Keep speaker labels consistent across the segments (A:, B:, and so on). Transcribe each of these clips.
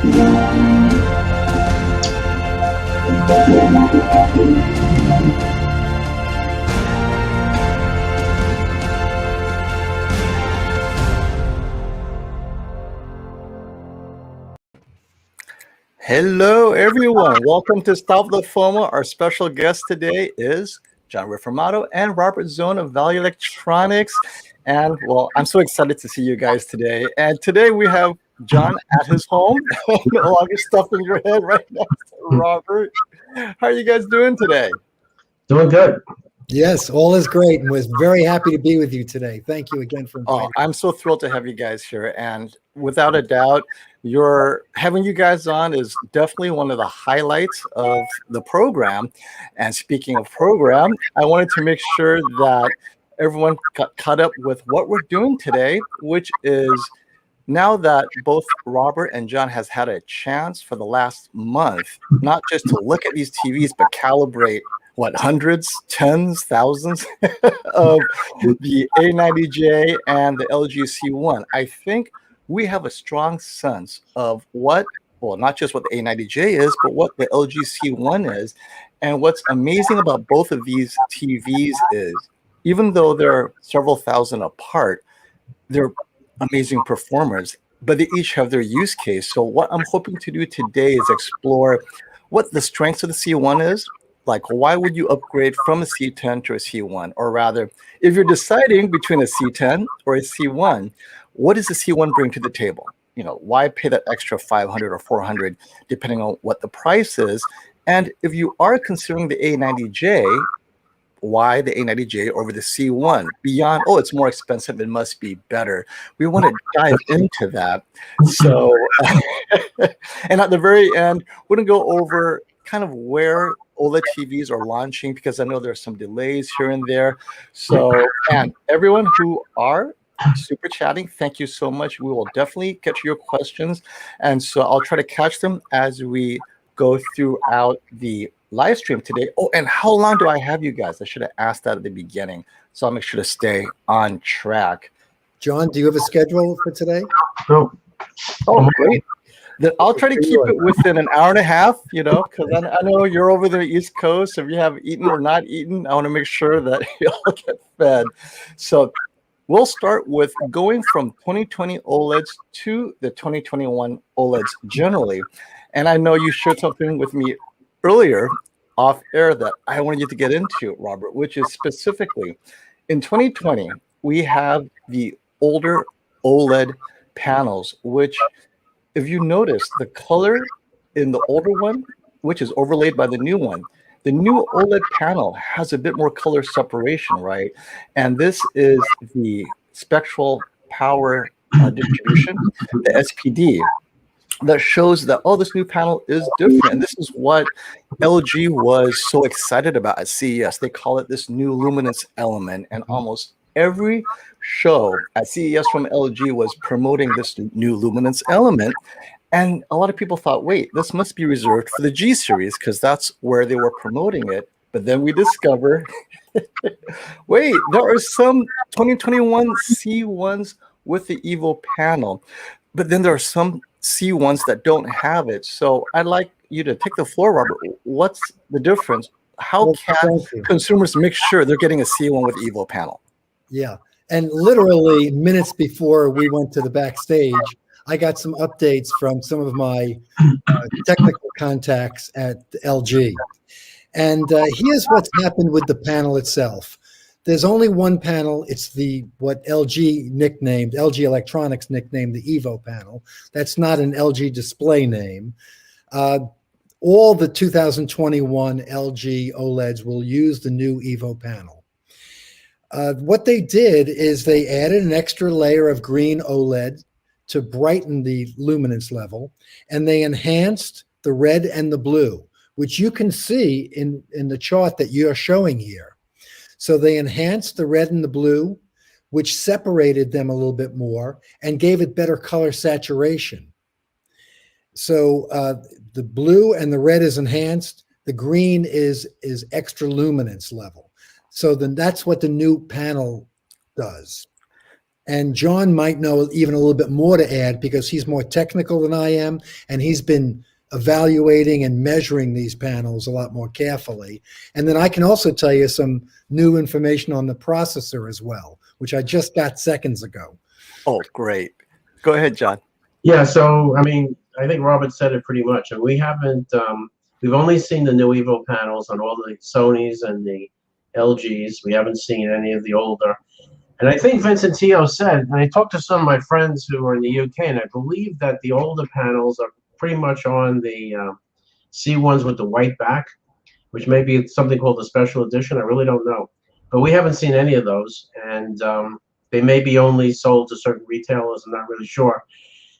A: Hello, everyone. Welcome to Stop the FOMO. Our special guest today is John Riformato and Robert Zone of Value Electronics. And, well, I'm so excited to see you guys today. And today we have John at his home. No longer stuffing your head right next to Robert. How are you guys doing today?
B: Doing good.
C: Yes, all is great, and was very happy to be with you today. Thank you again for inviting me.
A: I'm so thrilled to have you guys here, and without a doubt, having you guys on is definitely one of the highlights of the program. And speaking of program, I wanted to make sure that everyone got caught up with what we're doing today, which is now that both Robert and John has had a chance for the last month, not just to look at these TVs, but calibrate hundreds, tens, thousands of the A90J and the LG C1. I think we have a strong sense of not just what the A90J is, but what the LG C1 is. And what's amazing about both of these TVs is, even though they're several thousand apart, they're amazing performers, but they each have their use case. So what I'm hoping to do today is explore what the strengths of the C1 is. Like, why would you upgrade from a C10 to a C1? Or rather, if you're deciding between a C10 or a C1, what does the C1 bring to the table? You know, why pay that extra 500 or 400 depending on what the price is? And if you are considering the A90J, why the A90J over the C1? Beyond, it's more expensive, it must be better. We want to dive into that. So, and at the very end, we're going to go over kind of where OLED TVs are launching, because I know there's some delays here and there. So, and everyone who are super chatting, thank you so much. We will definitely get to your questions. And so I'll try to catch them as we go throughout the live stream today. Oh, and how long do I have you guys? I should have asked that at the beginning. So I'll make sure to stay on track.
C: John, do you have a schedule for today?
B: No.
A: Oh, great. Then I'll try to keep it within an hour and a half, because I know you're over the East Coast. If you have eaten or not eaten, I want to make sure that you all get fed. So we'll start with going from 2020 OLEDs to the 2021 OLEDs generally. And I know you shared something with me earlier off air that I wanted you to get into, Robert, which is specifically in 2020, we have the older OLED panels, which, if you notice, the color in the older one, which is overlaid by the new one, the new OLED panel has a bit more color separation, right? And this is the spectral power distribution, the SPD, that shows that, this new panel is different. And this is what LG was so excited about at CES. They call it this new luminance element. And almost every show at CES from LG was promoting this new luminance element. And a lot of people thought, wait, this must be reserved for the G series, because that's where they were promoting it. But then we discover, wait, there are some 2021 C1s with the EVO panel, but then there are some C1s that don't have it. So I'd like you to take the floor, Robert. What's the difference? How can consumers make sure they're getting a C1 with EVO panel?
C: Yeah, and literally minutes before we went to the backstage, I got some updates from some of my technical contacts at LG. And here's what's happened with the panel itself. There's only one panel. It's what LG Electronics nicknamed the EVO panel. That's not an LG display name. All the 2021 LG OLEDs will use the new EVO panel. What they did is they added an extra layer of green OLED to brighten the luminance level, and they enhanced the red and the blue, which you can see in the chart that you're showing here. So they enhanced the red and the blue, which separated them a little bit more and gave it better color saturation. So the blue and the red is enhanced. The green is extra luminance level. So then that's what the new panel does. And John might know even a little bit more to add because he's more technical than I am, and he's been evaluating and measuring these panels a lot more carefully. And then I can also tell you some new information on the processor as well, which I just got seconds ago.
A: Oh, great. Go ahead, John.
B: Yeah, so, I mean, I think Robert said it pretty much. And we haven't, we've only seen the new Evo panels on all the Sonys and the LGs. We haven't seen any of the older. And I think Vincent Tio said, and I talked to some of my friends who are in the UK, and I believe that the older panels are pretty much on the C1s with the white back, which may be something called a special edition. I really don't know. But we haven't seen any of those. And they may be only sold to certain retailers. I'm not really sure.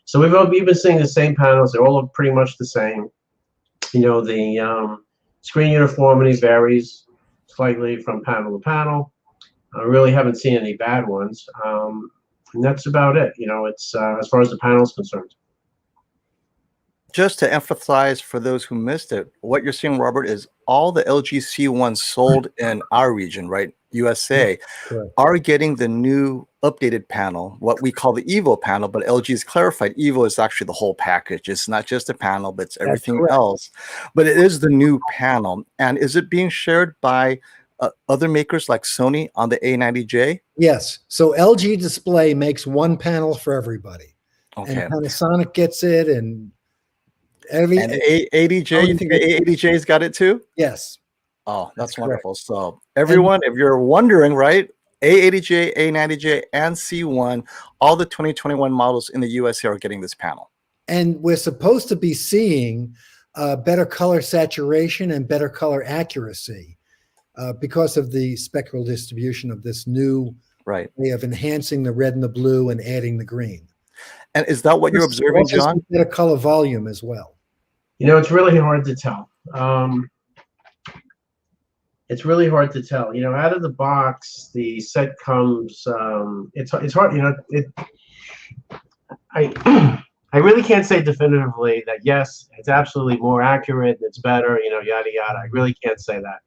B: So we've been seeing the same panels. They all look pretty much the same. You know, the screen uniformity varies slightly from panel to panel. I really haven't seen any bad ones. And that's about it. You know, it's as far as the panel is concerned.
A: Just to emphasize for those who missed it, what you're seeing, Robert, is all the LG C1s sold in our region, right, USA, are getting the new updated panel, what we call the Evo panel, but LG's clarified Evo is actually the whole package. It's not just a panel, but it's everything else. But it is the new panel. And is it being shared by other makers like Sony on the A90J?
C: Yes. So LG Display makes one panel for everybody.
A: Okay.
C: And Panasonic gets it, and every
A: A80J, you think the A80J's got it too?
C: Yes.
A: Oh, that's wonderful. So everyone, if you're wondering, right, A80J, A90J, and C1, all the 2021 models in the US are getting this panel.
C: And we're supposed to be seeing better color saturation and better color accuracy because of the spectral distribution of this new way of enhancing the red and the blue and adding the green.
A: And is that what you're observing, John?
C: Better color volume as well.
B: You know, it's really hard to tell. It's really hard to tell. You know, out of the box, the set comes. It's hard. You know, I really can't say definitively that yes, it's absolutely more accurate. It's better. You know, yada yada. I really can't say that.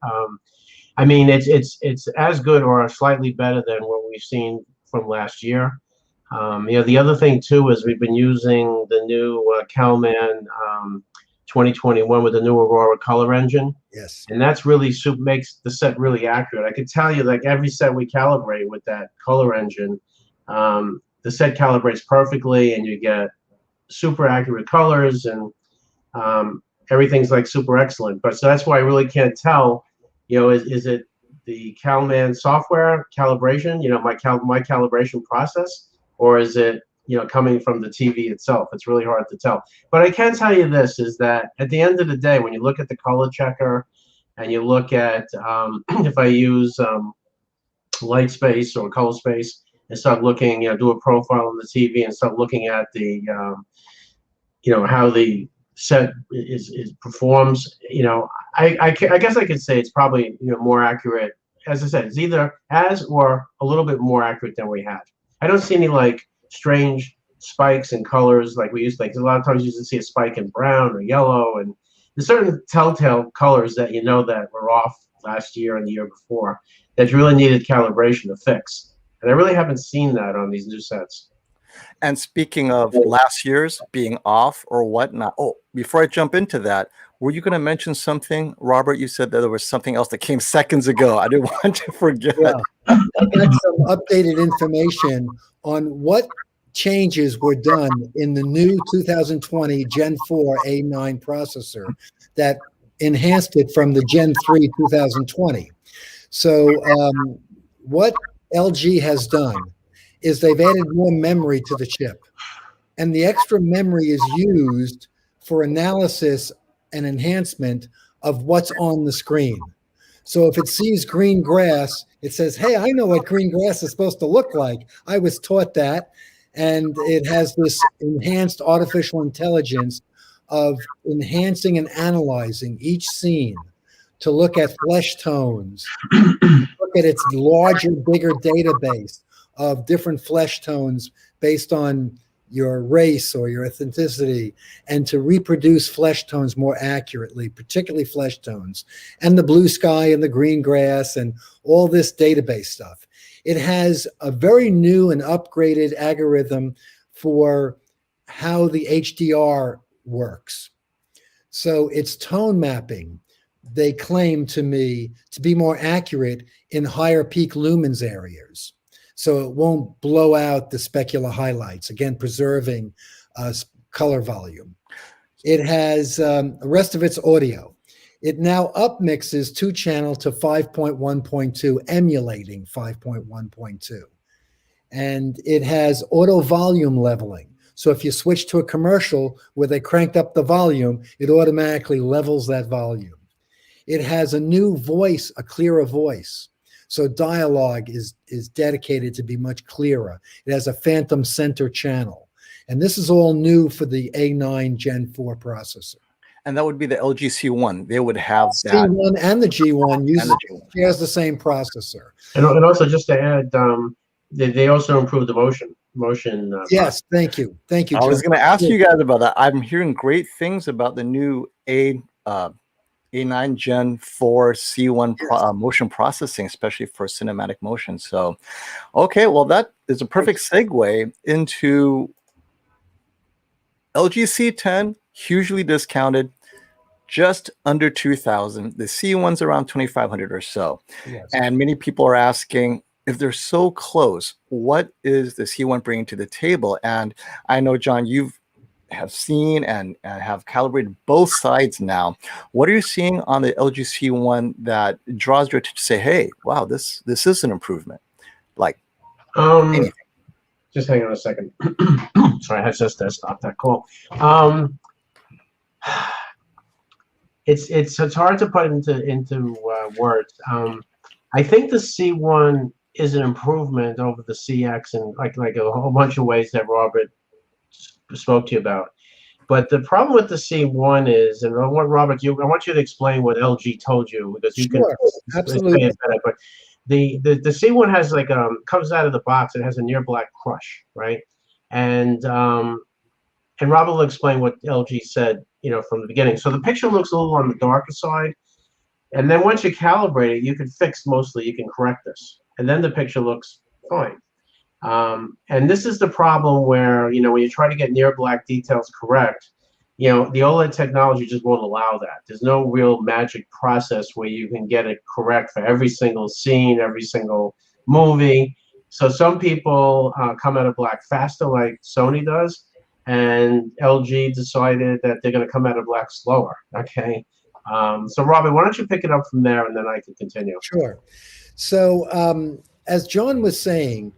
B: I mean, it's as good or slightly better than what we've seen from last year. You know, the other thing too is we've been using the new Calman 2021 with the new Aurora Color engine.
C: Yes. And
B: that's really makes the set really accurate. I could tell you, like every set we calibrate with that color engine, the set calibrates perfectly, and you get super accurate colors, and everything's like super excellent. But so that's why I really can't tell. You know, is it the Calman software calibration? You know, my calibration process. Or is it, you know, coming from the TV itself? It's really hard to tell. But I can tell you this, is that at the end of the day, when you look at the color checker and you look at, if I use light space or color space and start looking, you know, do a profile on the TV and start looking at the, you know, how the set performs, you know, I guess I could say it's probably, you know, more accurate. As I said, it's either as or a little bit more accurate than we had. I don't see any like strange spikes in colors like we used to. Like a lot of times you used to see a spike in brown or yellow, and there's certain telltale colors that you know that were off last year and the year before that you really needed calibration to fix. And I really haven't seen that on these new sets.
A: And speaking of last year's being off or whatnot, oh, before I jump into that, were you going to mention something, Robert? You said that there was something else that came seconds ago. I didn't want to forget.
C: Yeah. I got some updated information on what changes were done in the new 2020 Gen 4 A9 processor that enhanced it from the Gen 3 2020. So what LG has done is they've added more memory to the chip. And the extra memory is used for analysis and enhancement of what's on the screen. So if it sees green grass, it says, hey, I know what green grass is supposed to look like. I was taught that. And it has this enhanced artificial intelligence of enhancing and analyzing each scene to look at flesh tones, look at its larger, bigger database of different flesh tones based on your race or your ethnicity, and to reproduce flesh tones more accurately, particularly flesh tones, and the blue sky and the green grass and all this database stuff. It has a very new and upgraded algorithm for how the HDR works. So it's tone mapping, they claim to me, to be more accurate in higher peak lumens areas. So it won't blow out the specular highlights, again, preserving color volume. It has the rest of its audio. It now upmixes 2-channel to 5.1.2, emulating 5.1.2. And it has auto volume leveling. So if you switch to a commercial where they cranked up the volume, it automatically levels that volume. It has a new voice, a clearer voice. So dialogue is dedicated to be much clearer. It has a phantom center channel. And this is all new for the A9 Gen 4 processor.
A: And that would be the LG C1. They would have that.
C: C1 and the G1 shares the same processor.
B: And also, just to add, they also improved the motion.
C: Yes, thank you, John.
A: I was going to ask you guys about that. I'm hearing great things about the new A9 Gen 4 C1 motion processing, especially for cinematic motion. So, okay, well, that is a perfect segue into LG C10, hugely discounted, just under 2,000. The C1's around 2,500 or so.
C: Yes.
A: And many people are asking, if they're so close, what is the C1 bringing to the table? And I know, John, you have seen and have calibrated both sides now. What are you seeing on the LG C1 that draws your attention to say, hey, wow, this is an improvement? Like anything.
B: Just hang on a second. Sorry, I had just to stop that call. It's hard to put into words. I think the C1 is an improvement over the CX in like a whole bunch of ways that Robert spoke to you about. But the problem with the C1 is, and I want Robert, I want you to explain what LG told you, because you
C: Sure,
B: can
C: absolutely.
B: it better. But the C1 has like comes out of the box. It has a near black crush, right? And Robert will explain what LG said, from the beginning. So the picture looks a little on the darker side, and then once you calibrate it, you can correct this, and then the picture looks fine. And this is the problem where, when you try to get near black details correct, the OLED technology just won't allow that. There's no real magic process where you can get it correct for every single scene, every single movie. So some people come out of black faster, like Sony does, and LG decided that they're going to come out of black slower. Okay. So Robert, why don't you pick it up from there, and then I can continue.
C: Sure. So as John was saying,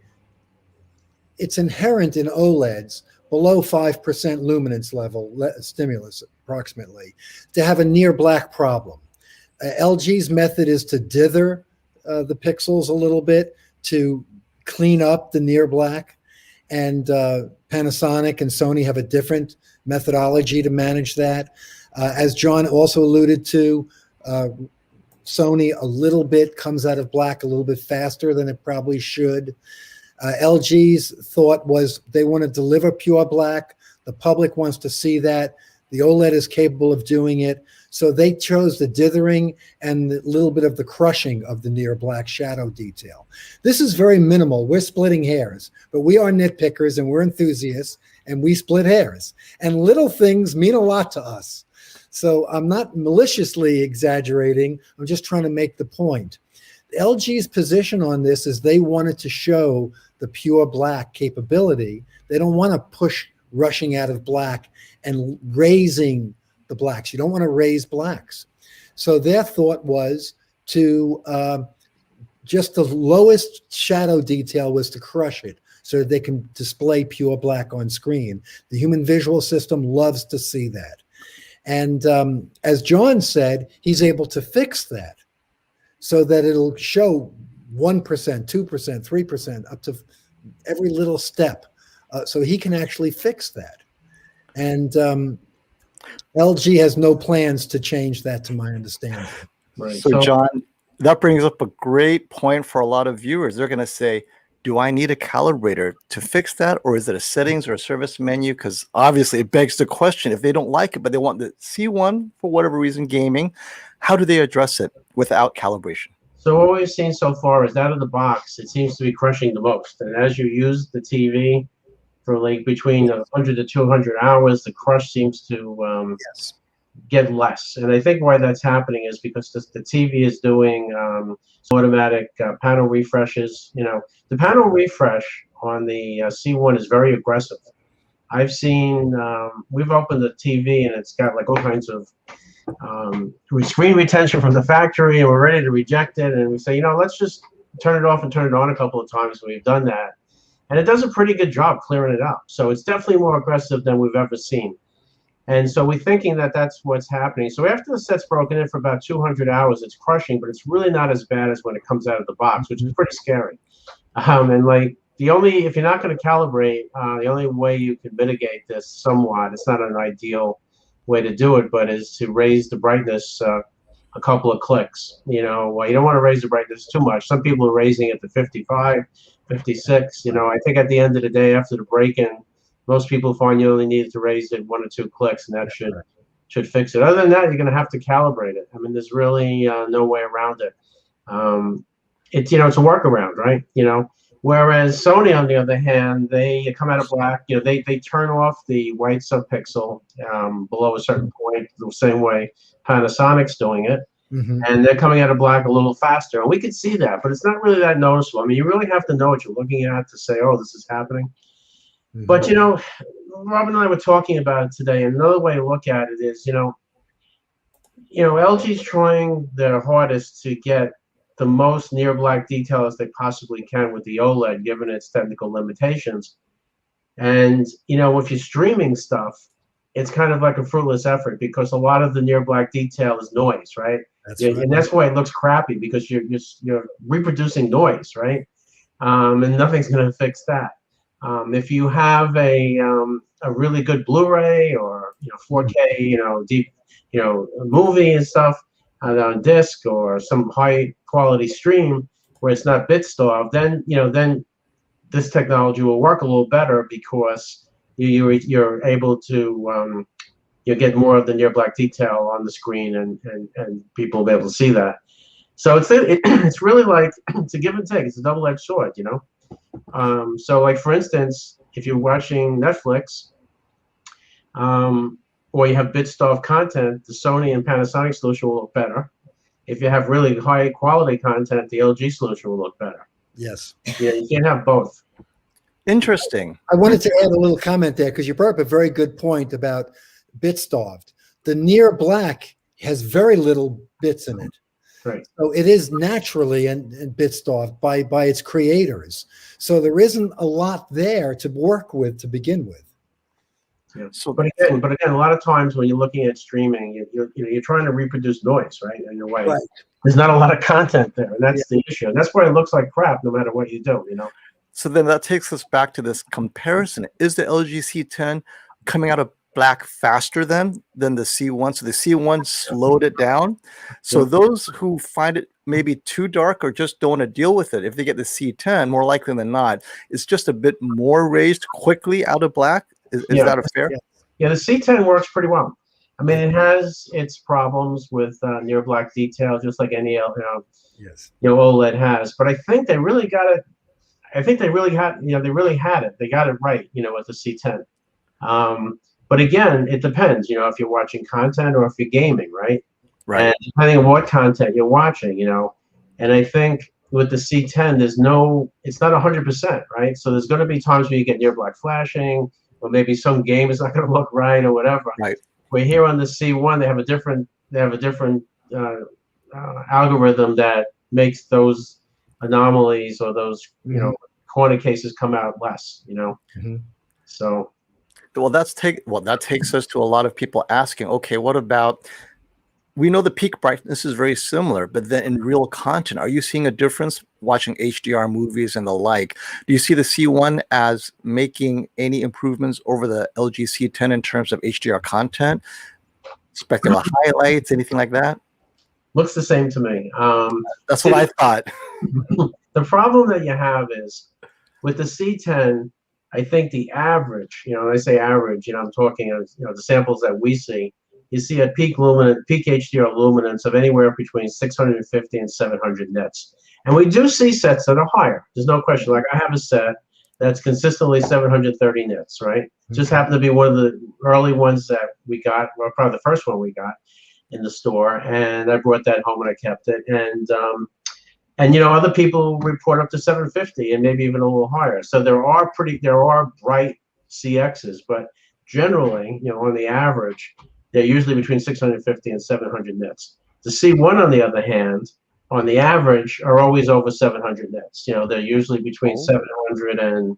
C: it's inherent in OLEDs below 5% luminance level stimulus approximately to have a near black problem. LG's method is to dither the pixels a little bit to clean up the near black, and Panasonic and Sony have a different methodology to manage that. As John also alluded to, Sony a little bit comes out of black a little bit faster than it probably should. LG's thought was they want to deliver pure black. The public wants to see that. The OLED is capable of doing it. So they chose the dithering and a little bit of the crushing of the near black shadow detail. This is very minimal. We're splitting hairs, but we are nitpickers and we're enthusiasts, and we split hairs. And little things mean a lot to us. So I'm not maliciously exaggerating. I'm just trying to make the point. LG's position on this is they wanted to show the pure black capability. They don't want to push rushing out of black and raising the blacks. You don't want to raise blacks. So their thought was to just the lowest shadow detail was to crush it so that they can display pure black on screen. The human visual system loves to see that. And as John said, he's able to fix that so that it'll show 1%, 2%, 3%, up to every little step. So he can actually fix that. And LG has no plans to change that, to my understanding.
B: Right.
A: So John, that brings up a great point for a lot of viewers. They're going to say, do I need a calibrator to fix that? Or is it a settings or a service menu? Because obviously it begs the question, if they don't like it, but they want the C1 for whatever reason, gaming, how do they address it without calibration?
B: So what we've seen so far is out of the box, it seems to be crushing the most. And as you use the TV for like between 100 to 200 hours, the crush seems to
A: Yes.
B: get less. And I think why that's happening is because the TV is doing automatic panel refreshes. You know, the panel refresh on the C1 is very aggressive. I've seen, we've opened the TV and it's got like all kinds of screen retention from the factory, and we're ready to reject it. And we say, you know, let's just turn it off and turn it on a couple of times. We've done that. And it does a pretty good job clearing it up. So it's definitely more aggressive than we've ever seen. And so we're thinking that that's what's happening. So after the set's broken in for about 200 hours, it's crushing, but it's really not as bad as when it comes out of the box, which is pretty scary. And like, if you're not going to calibrate, the only way you can mitigate this somewhat, it's not an ideal way to do it, but is to raise the brightness a couple of clicks. You know, well, you don't want to raise the brightness too much. Some people are raising it to 55, 56. You know, I think at the end of the day, after the break-in, most people find you only need to raise it 1 or 2 clicks, and that should fix it. Other than that, you're going to have to calibrate it. I mean, there's really no way around it. It's, you know, it's a workaround, right? You know, whereas Sony, on the other hand, they come out of black. You know, they turn off the white subpixel below a certain point, the same way Panasonic's doing it. And they're coming out of black a little faster. And we could see that, but it's not really that noticeable. I mean, you really have to know what you're looking at to say, oh, this is happening. But, you know, Robin and I were talking about it today, and another way to look at it is, you know, LG's trying their hardest to get the most near black detail as they possibly can with the OLED, given its technical limitations. And, you know, if you're streaming stuff, it's kind of like a fruitless effort because a lot of the near black detail is noise, right?
C: That's right.
B: And that's why it looks crappy, because you're reproducing noise, right? And nothing's going to fix that. If you have a really good Blu-ray or 4K deep movie and stuff on disc, or some high quality stream where it's not bit starved, then this technology will work a little better because you're able to get more of the near black detail on the screen, and people will be able to see that. So it's really like, it's a give and take. It's a double-edged sword, you know. So like, for instance, if you're watching Netflix, or you have bit starved content, the Sony and Panasonic solution will look better. If you have really high quality content, the LG solution will look better.
C: Yes.
B: Yeah, you can't have both.
A: Interesting.
C: I wanted to add a little comment there because you brought up a very good point about bit starved. The near black has very little bits in it.
B: Right.
C: So it is naturally and bit starved by its creators. So there isn't a lot there to work with to begin with.
B: Yeah. So, but again, a lot of times when you're looking at streaming, you're trying to reproduce noise, right? In a way,
C: right.
B: There's not a lot of content there, and that's the issue. And that's why it looks like crap, no matter what you do. You know.
A: So then that takes us back to this comparison. Is the LG C10 coming out of black faster than the C1? So the C1 slowed it down. So those who find it maybe too dark or just don't want to deal with it, if they get the C10, more likely than not, it's just a bit more raised quickly out of black. Is that a fair?
B: Yeah, the C10 works pretty well. I mean, it has its problems with near black detail, just like any OLED has. But I think they really got it. I think they really had it. They got it right, with the C10. But again, it depends, if you're watching content or if you're gaming, right?
A: Right.
B: And depending on what content you're watching, And I think with the C10, it's not 100%, right? So there's going to be times where you get near black flashing, or maybe some game is not going to look right or whatever.
A: Right.
B: Where here on the C1, they have a different algorithm that makes those anomalies or those corner cases come out less. So.
A: Well, that takes us to a lot of people asking, okay, what about? We know the peak brightness is very similar, but then in real content, are you seeing a difference watching HDR movies and the like? Do you see the C1 as making any improvements over the LG C10 in terms of HDR content, spectacular highlights, anything like that?
B: Looks the same to me.
A: That's what I thought.
B: The problem that you have is with the C10, I think the average, when I say average, I'm talking of, the samples that we see, you see a peak HDR luminance of anywhere between 650 and 700 nits. And we do see sets that are higher. There's no question. Like I have a set that's consistently 730 nits, right? Just happened to be one of the early ones that we got, well, probably the first one we got in the store. And I brought that home and I kept it. And you know, other people report up to 750 and maybe even a little higher. So there are bright CXs, but generally, you know, on the average, they're usually between 650 and 700 nits. The C1, on the other hand, on the average, are always over 700 nits. You know, they're usually between 700 and,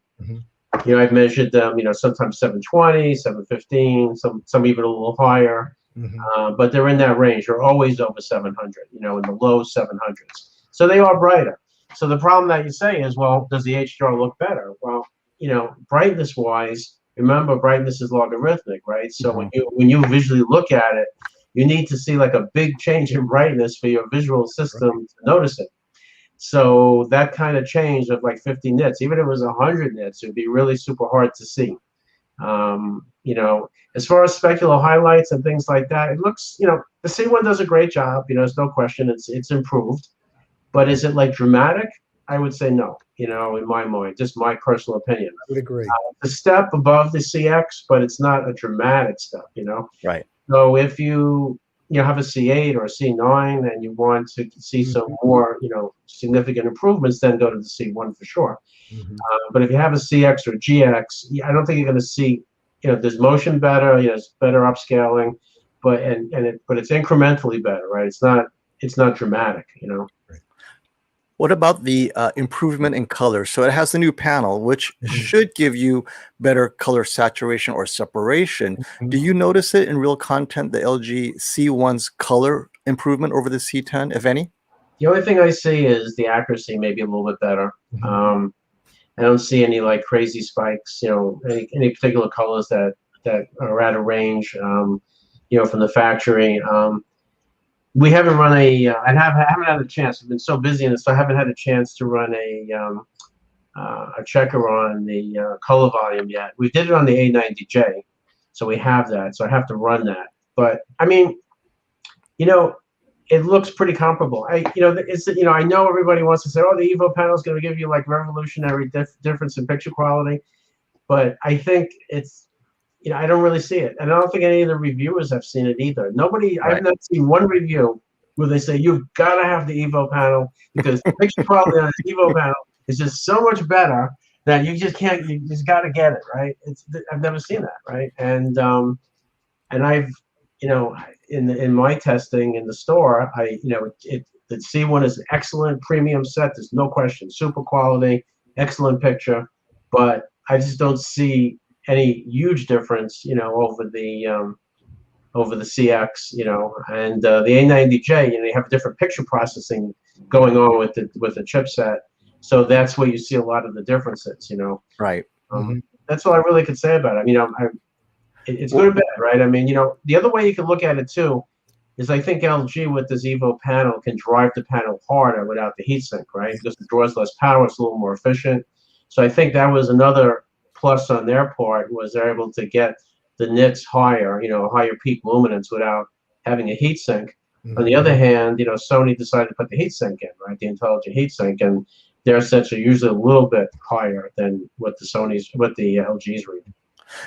B: you know, I've measured them, you know, sometimes 720, 715, some even a little higher. But they're in that range. They're always over 700, you know, in the low 700s. So they are brighter. So the problem that you say is, well, does the HDR look better? Well, you know, brightness-wise, remember, brightness is logarithmic, right? So when you visually look at it, you need to see like a big change in brightness for your visual system to notice it. So that kind of change of like 50 nits, even if it was 100 nits, it would be really super hard to see. You know, as far as specular highlights and things like that, it looks, you know, the C1 does a great job. You know, there's no question, it's improved. But is it like dramatic? I would say no, you know, in my mind, just my personal opinion.
C: I would agree.
B: The step above the CX, but it's not a dramatic step, you know?
A: Right.
B: So if you have a C8 or a C9 and you want to see some more, you know, significant improvements, then go to the C1 for sure. But if you have a CX or GX, I don't think you're going to see, you know, there's motion better, you know, it's better upscaling, but it's incrementally better, right? It's not dramatic, you know.
A: What about the improvement in color? So it has the new panel, which should give you better color saturation or separation. Do you notice it in real content, the LG C1's color improvement over the C10, if any?
B: The only thing I see is the accuracy may be a little bit better. I don't see any like crazy spikes, you know, any particular colors that are out of range, you know, from the factory. We haven't run I haven't had a chance. I've been so busy in this, so I haven't had a chance to run a checker on the color volume yet. We did it on the A90J, so we have that. So I have to run that. But I mean, you know, it looks pretty comparable. I know everybody wants to say, oh, the Evo panel is going to give you like revolutionary difference in picture quality, but I think it's, you know, I don't really see it, and I don't think any of the reviewers have seen it either. Nobody, I've not seen one review where they say you've got to have the Evo panel because the picture quality on the Evo panel is just so much better that you just can't. You just got to get it right. I've never seen that, right? And I've, you know, in my testing in the store, the C1 is an excellent premium set. There's no question, super quality, excellent picture, but I just don't see any huge difference, you know, over the CX, you know, and the A90J, you know, you have different picture processing going on with the chipset, so that's where you see a lot of the differences, you know.
A: Right.
B: That's all I really could say about it. You know, it's good or bad, right? I mean, you know, the other way you can look at it too is I think LG with this Evo panel can drive the panel harder without the heatsink, right? Because it draws less power, it's a little more efficient. So I think that was another plus on their part, was they're able to get the nits higher, you know, higher peak luminance without having a heatsink. On the other hand, you know, Sony decided to put the heatsink in, right? The intelligent heatsink, and their sets are usually a little bit higher than what the LG's read.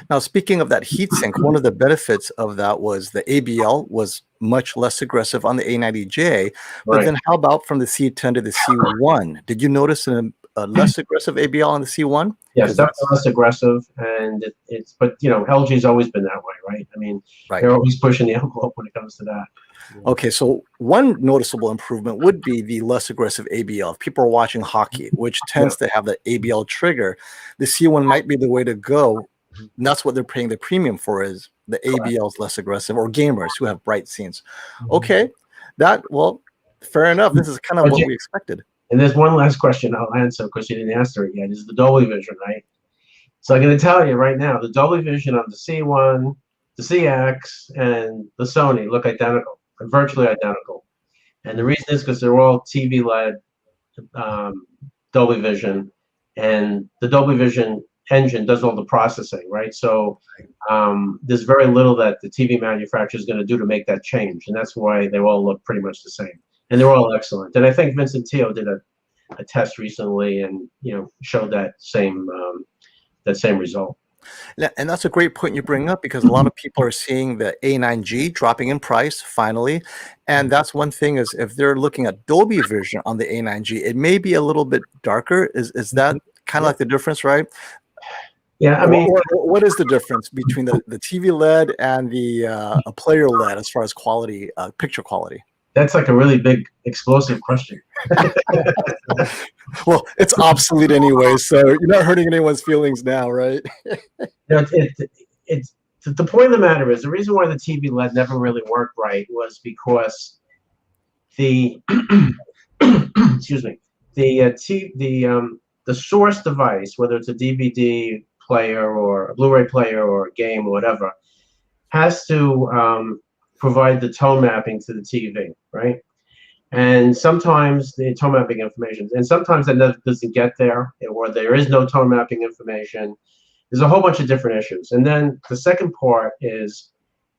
A: Now, speaking of that heatsink, one of the benefits of that was the ABL was much less aggressive on the A90J. But then how about from the C10 to the C1? Did you notice a less aggressive ABL on the C1?
B: Yes, that's less aggressive, and but you know, LG's always been that way, right? I mean, they're always pushing the envelope when it comes to that.
A: Okay, so one noticeable improvement would be the less aggressive ABL. If people are watching hockey, which tends to have the ABL trigger, the C1 might be the way to go. And that's what they're paying the premium for, is the ABL is less aggressive, or gamers who have bright scenes. Okay, well, fair enough. This is kind of what we expected.
B: And there's one last question I'll answer because you didn't answer it yet. Is the Dolby Vision, right? So I'm going to tell you right now, the Dolby Vision on the C1, the CX, and the Sony look identical, virtually identical. And the reason is because they're all TV-led Dolby Vision, and the Dolby Vision engine does all the processing, right? So there's very little that the TV manufacturer is going to do to make that change, and that's why they all look pretty much the same, and they're all excellent. And I think Vincent Teo did a test recently, and showed that same result.
A: And that's a great point you bring up, because a lot of people are seeing the A9G dropping in price finally. And that's one thing, is if they're looking at Dolby Vision on the A9G, it may be a little bit darker. Is that kind of like the difference, right?
B: Yeah, I mean,
A: what is the difference between the TV LED and the a player LED as far as quality, picture quality?
B: That's like a really big, explosive question.
A: Well, it's obsolete anyway, so you're not hurting anyone's feelings now, right?
B: It's the point of the matter is, the reason why the TV LED never really worked right was because the excuse me, the source device, whether it's a DVD player or a Blu-ray player or a game or whatever, has to provide the tone mapping to the TV, right? And sometimes the tone mapping information, and sometimes that doesn't get there, or there is no tone mapping information. There's a whole bunch of different issues. And then the second part is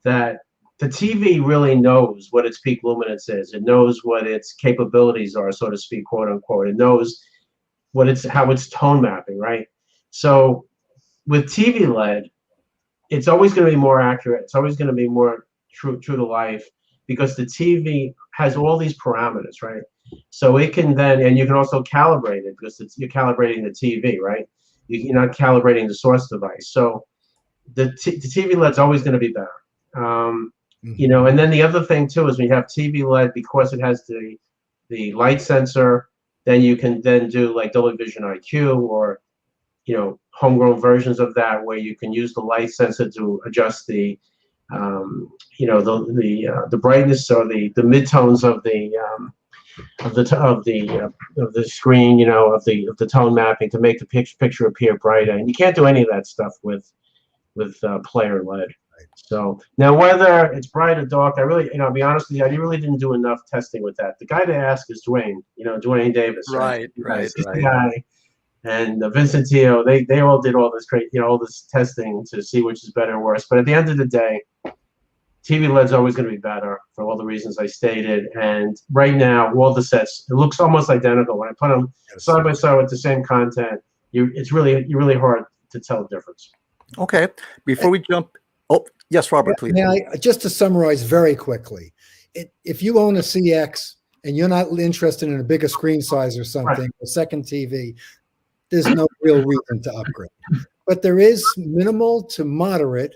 B: that the TV really knows what its peak luminance is. It knows what its capabilities are, so to speak, quote unquote. It knows how it's tone mapping, right? So with TV LED, it's always going to be more accurate. It's always going to be more true to life, because the TV has all these parameters, right? So it can then, and you can also calibrate it, because you're calibrating the TV, right? You're not calibrating the source device. So the TV LED's always going to be better. And then the other thing too is, when you have TV LED, because it has the light sensor, then you can then do like Dolby Vision IQ, or homegrown versions of that, where you can use the light sensor to adjust the the brightness or the midtones of the screen, of the tone mapping, to make the picture appear brighter. And you can't do any of that stuff with player LED. So now, whether it's bright or dark, I really, I'll be honest with you, I really didn't do enough testing with that. The guy to ask is Dwayne, Dwayne Davis.
A: Right.
B: He's the guy. And Vincent Teo, they all did all this great, all this testing to see which is better or worse. But at the end of the day, TV LED's always going to be better for all the reasons I stated. And right now, all the sets, it looks almost identical. When I put them side by side with the same content, it's really hard to tell the difference.
A: Okay. Before we jump, oh yes, Robert, please.
C: Just to summarize very quickly, if you own a CX and you're not interested in a bigger screen size or something, a second TV, there's no real reason to upgrade. But there is minimal to moderate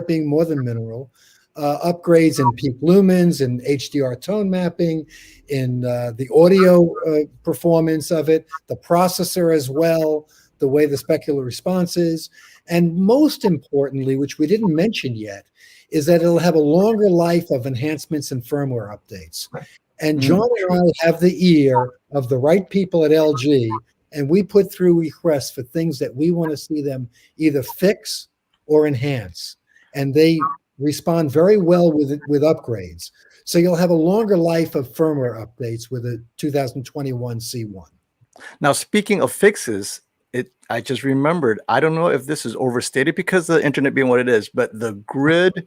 C: being more than minimal, upgrades in peak lumens and HDR tone mapping, in the audio performance of it, the processor as well, the way the specular response is. And most importantly, which we didn't mention yet, is that it'll have a longer life of enhancements and firmware updates. And John and I have the ear of the right people at LG, and we put through requests for things that we want to see them either fix or enhance. And they respond very well with upgrades. So you'll have a longer life of firmware updates with a 2021 C1.
A: Now, speaking of fixes, I just remembered, I don't know if this is overstated because of the internet being what it is, but the grid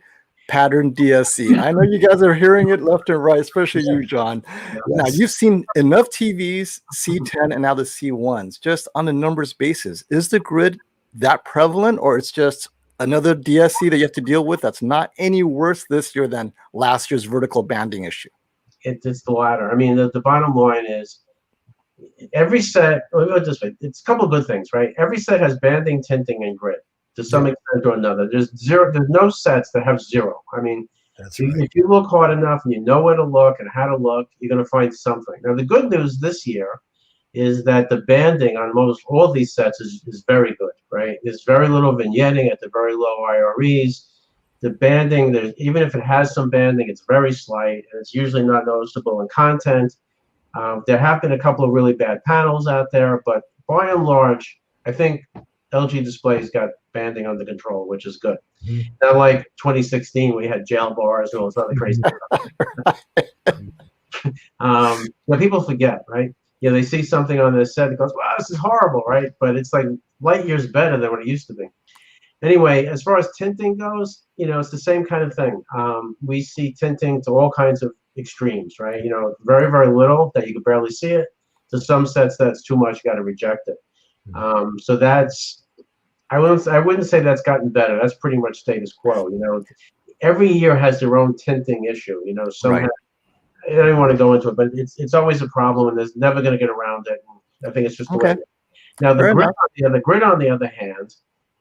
A: pattern DSC. I know you guys are hearing it left and right, especially you, John. Yes. Now, you've seen enough TVs, C10 and now the C1s, just on a numbers basis. Is the grid that prevalent, or it's just another DSC that you have to deal with that's not any worse this year than last year's vertical banding issue?
B: It's the latter. I mean, the bottom line is, every set, let me put it this way, it's a couple of good things, right? Every set has banding, tinting, and grid to some extent or another. There's no sets that have zero. I mean, if you look hard enough and you know where to look and how to look, you're going to find something. Now, the good news this year is that the banding on most all these sets is very good, right? There's very little vignetting at the very low IREs. The banding, even if it has some banding, it's very slight, and it's usually not noticeable in content. There have been a couple of really bad panels out there, but by and large, I think LG Display's got banding under control, which is good. Not like 2016, we had jail bars and all this other crazy stuff. But people forget, right? they see something on their set and goes, wow, this is horrible, right? But it's like light years better than what it used to be. Anyway, as far as tinting goes, it's the same kind of thing. We see tinting to all kinds of extremes, right? Very, very little that you can barely see it, to some sets that's too much, you got to reject it. So that's, I wouldn't say that's gotten better. That's pretty much status quo. Every year has their own tinting issue. Some
A: Right.
B: I don't even want to go into it, but it's always a problem, and there's never going to get around it. I think it's just the way it is. Now the grid on the other hand,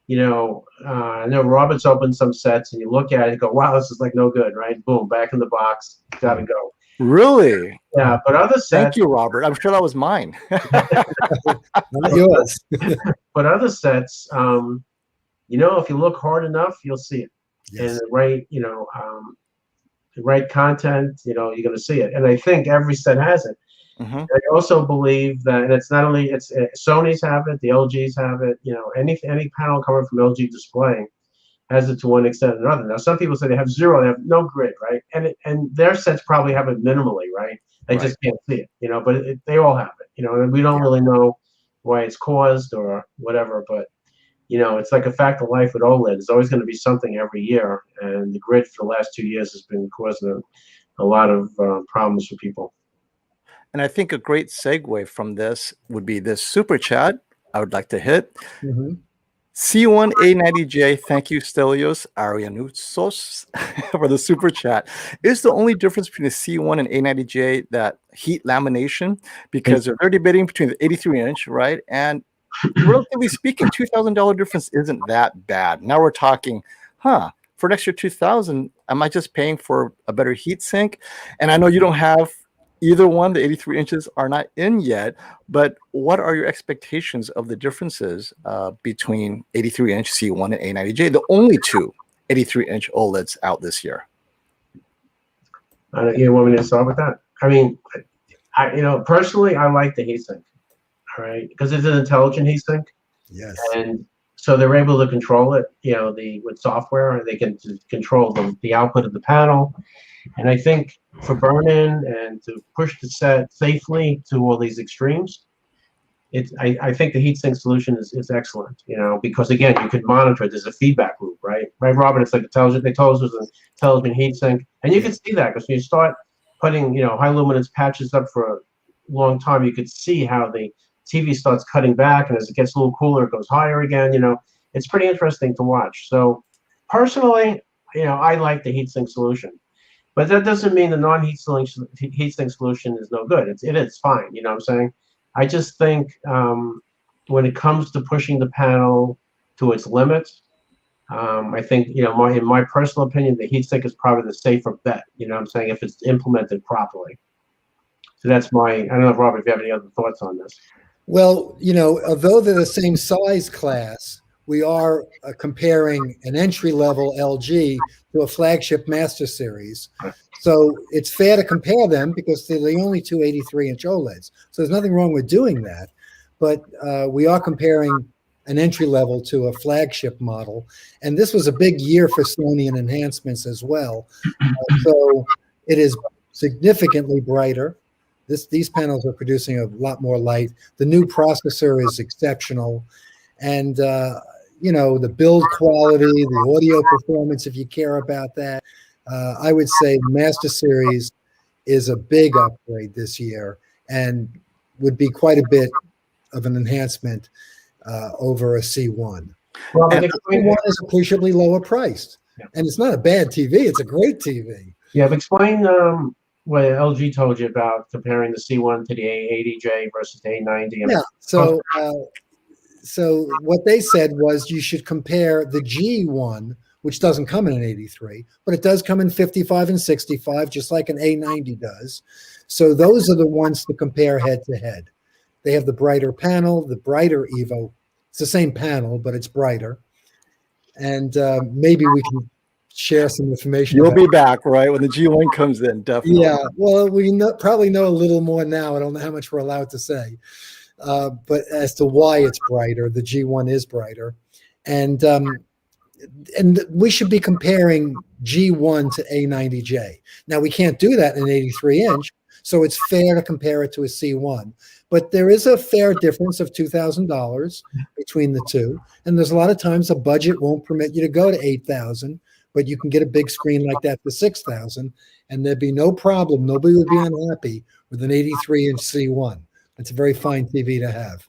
B: I know Robert's opened some sets, and you look at it and go, wow, this is like no good, right? Boom, back in the box, gotta go.
A: Really?
B: Yeah, but other sets.
A: Thank you, Robert. I'm sure that was mine.
C: Not yours.
B: But other sets, if you look hard enough, you'll see it.
C: Yes.
B: And the right content, you're going to see it. And I think every set has it. I also believe that, and it's not only Sony's have it, the LGs have it. Any panel coming from LG Display has it to one extent or another. Now, some people say they have zero, they have no grid, right? And their sets probably have it minimally, right? They just can't see it, but they all have it, and we don't really know why it's caused or whatever, but it's like a fact of life with OLED. There's always going to be something every year, and the grid for the last 2 years has been causing a lot of problems for people.
A: And I think a great segue from this would be this super chat I would like to hit. C1 A90J, thank you, Stelios Arianousos, for the super chat. Is the only difference between the C1 and A90J that heat lamination? Because they're debating between the 83-inch, right? And relatively speaking, $2,000 difference isn't that bad. Now we're talking, for an extra $2,000, am I just paying for a better heat sink? And I know you don't have either one. The 83 inches are not in yet, but what are your expectations of the differences between 83-inch C1 and A90J, the only two 83-inch OLEDs out this year?
B: You want me to start with that? I mean, personally, I like the heatsink, all right, because it's an intelligent heatsink.
C: Yes.
B: And so they're able to control it, with software, they can control the output of the panel. And I think for burn-in and to push the set safely to all these extremes, I think the heatsink solution is excellent, because again, you could monitor it. There's a feedback loop, right? Right, Robert? It's like intelligent. They told us it was an intelligent heatsink, and you can see that because when you start putting, high luminance patches up for a long time, you could see how the TV starts cutting back, and as it gets a little cooler, it goes higher again. It's pretty interesting to watch. So personally, I like the heatsink solution. But that doesn't mean the heatsink solution is no good. It's fine. You know what I'm saying? I just think when it comes to pushing the panel to its limits, I think, in my personal opinion, the heatsink is probably the safer bet. You know what I'm saying? If it's implemented properly. So that's I don't know, Robert, if you have any other thoughts on this.
C: Well, although they're the same size class, we are comparing an entry-level LG to a flagship Master Series. So it's fair to compare them because they're the only two 83-inch OLEDs. So there's nothing wrong with doing that. But we are comparing an entry-level to a flagship model. And this was a big year for Sony in enhancements as well. So it is significantly brighter. These panels are producing a lot more light. The new processor is exceptional. And the build quality, the audio performance, if you care about that, I would say the Master Series is a big upgrade this year and would be quite a bit of an enhancement over a C1.
B: Well,
C: and the C1 is appreciably lower priced. Yeah. And it's not a bad TV. It's a great TV.
B: Yeah, explain what LG told you about comparing the C1 to the A80J versus the A90.
C: Yeah, so what they said was you should compare the G1, which doesn't come in an 83, but it does come in 55 and 65, just like an A90 does. So those are the ones to compare head to head. They have the brighter panel, the brighter Evo. It's the same panel, but it's brighter. And maybe we can share some information.
A: You'll be back, right, when the G1 comes in, definitely.
C: Yeah, well, we probably know a little more now. I don't know how much we're allowed to say. But as to why it's brighter, the G1 is brighter. And we should be comparing G1 to A90J. Now, we can't do that in an 83-inch. So it's fair to compare it to a C1. But there is a fair difference of $2,000 between the two. And there's a lot of times a budget won't permit you to go to $8,000, but you can get a big screen like that for $6,000, and there'd be no problem. Nobody would be unhappy with an 83-inch C1. It's a very fine TV to have.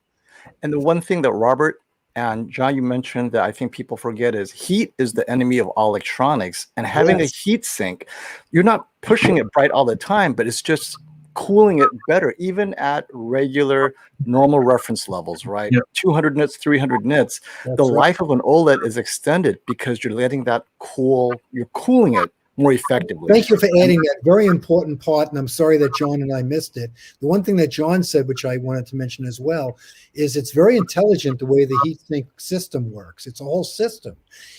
A: And the one thing that Robert and John, you mentioned that I think people forget is heat is the enemy of all electronics. And having a heat sink, you're not pushing it bright all the time, but it's just cooling it better, even at regular normal reference levels, right?
B: Yep.
A: 200 nits, 300 nits.
C: That's
A: The
C: right.
A: life of an OLED is extended because you're letting that cool, you're cooling it more effectively.
C: Thank you for adding that very important part, and I'm sorry that John and I missed it. The one thing that John said, which I wanted to mention as well, is it's very intelligent the way the heatsink system works. It's a whole system.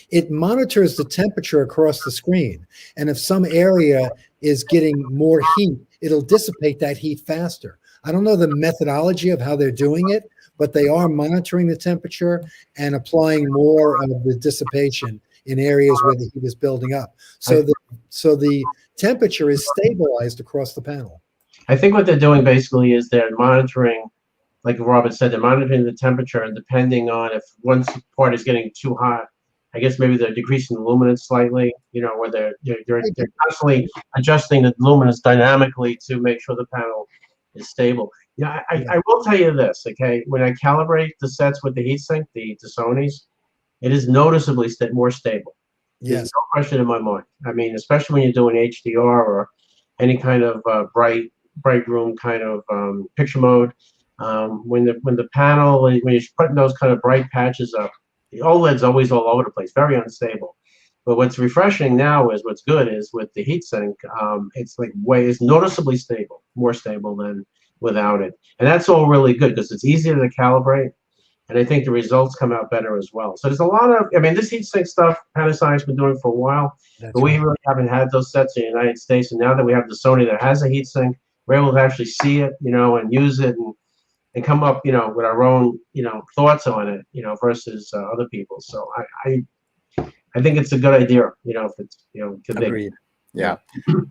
C: It monitors the temperature across the screen, and if some area is getting more heat, it'll dissipate that heat faster. I don't know the methodology of how they're doing it, but they are monitoring the temperature and applying more of the dissipation in areas where the heat is building up. So the temperature is stabilized across the panel.
B: I think what they're doing basically is they're monitoring, like Robert said, they're monitoring the temperature, and depending on if one part is getting too hot, I guess maybe they're decreasing the luminance slightly, you know, where they're constantly adjusting the luminance dynamically to make sure the panel is stable. Yeah, I will tell you this, okay? When I calibrate the sets with the heatsink, the Sonys, it is noticeably more stable.
C: Yes.
B: There's no question in my mind. I mean, especially when you're doing HDR or any kind of bright room kind of picture mode. When the panel, when you're putting those kind of bright patches up, the OLED's always all over the place, very unstable. But what's refreshing now is what's good is with the heatsink, it's noticeably stable, more stable than without it. And that's all really good because it's easier to calibrate. And I think the results come out better as well. So there's a lot of, I mean, this heatsink stuff, Panasonic's been doing for a while, but we really haven't had those sets in the United States. And now that we have the Sony that has a heatsink, we're able to actually see it, you know, and use it and come up, you know, with our own, you know, thoughts on it, you know, versus other people. So I think it's a good idea, you know, if it's, you know, too big.
A: Agreed. Yeah.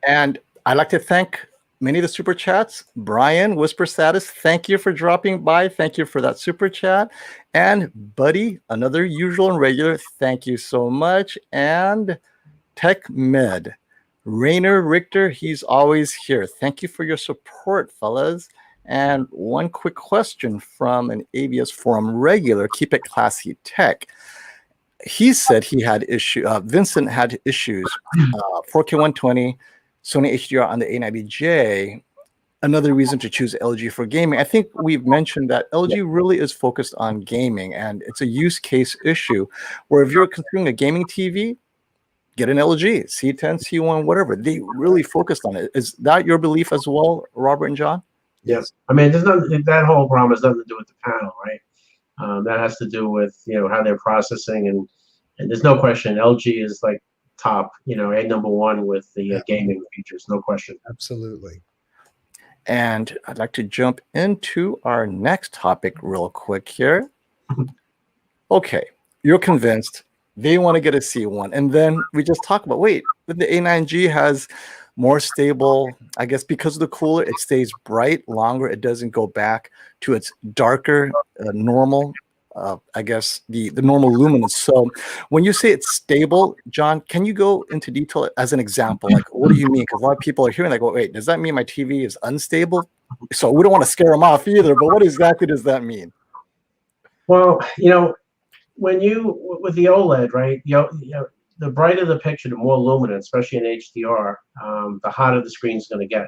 A: And I'd like to thank many of the super chats. Brian, Whisper Status, thank you for dropping by. Thank you for that super chat. And Buddy, another usual and regular, thank you so much. And Tech Med, Rainer Richter, he's always here. Thank you for your support, fellas. And one quick question from an ABS forum regular, Keep It Classy Tech. He said he had Vincent had issues, 4K 120, Sony HDR on the A90J. Another reason to choose LG for gaming. I think we've mentioned that LG really is focused on gaming, and it's a use case issue where if you're considering a gaming TV, get an LG, C10, C1, whatever. They really focused on it. Is that your belief as well, Robert and John?
B: Yes. I mean, there's nothing, that whole problem has nothing to do with the panel, right? That has to do with, you know, how they're processing, and there's no question LG is like top, you know, #1 with the gaming features, no question.
C: Absolutely.
A: And I'd like to jump into our next topic real quick here. Okay, you're convinced they want to get a C1, and then we just talk about, wait, the A9G has more stable, I guess because of the cooler, it stays bright longer. It doesn't go back to its darker, normal, I guess, the normal luminance. So when you say it's stable, John, can you go into detail as an example? Like, what do you mean? Because a lot of people are hearing like, well, wait, does that mean my TV is unstable? So we don't want to scare them off either, but what exactly does that mean?
B: Well, you know, when you, with the OLED, right, you know, the brighter the picture, the more luminance, especially in HDR, the hotter the screen's going to get.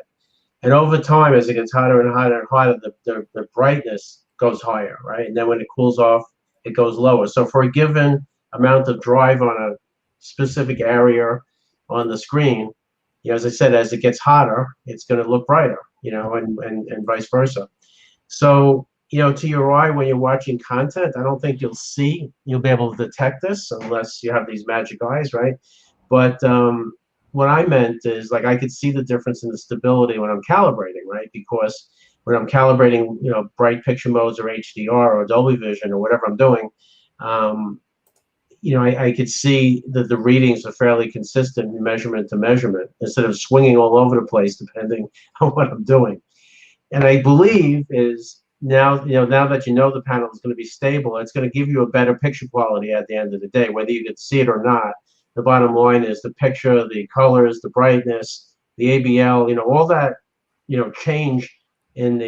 B: And over time, as it gets hotter and hotter and hotter, the brightness goes higher, right? And then when it cools off, it goes lower. So for a given amount of drive on a specific area on the screen, you know, as I said, as it gets hotter, it's going to look brighter, you know, and vice versa. So, you know, to your eye, when you're watching content, I don't think you'll be able to detect this unless you have these magic eyes, right? But what I meant is, like, I could see the difference in the stability when I'm calibrating, right? Because when I'm calibrating, you know, bright picture modes or HDR or Dolby Vision or whatever I'm doing, I could see that the readings are fairly consistent measurement to measurement instead of swinging all over the place depending on what I'm doing. And I believe is now, now that the panel is going to be stable, it's going to give you a better picture quality at the end of the day, whether you can see it or not. The bottom line is the picture, the colors, the brightness, the ABL, all that, change in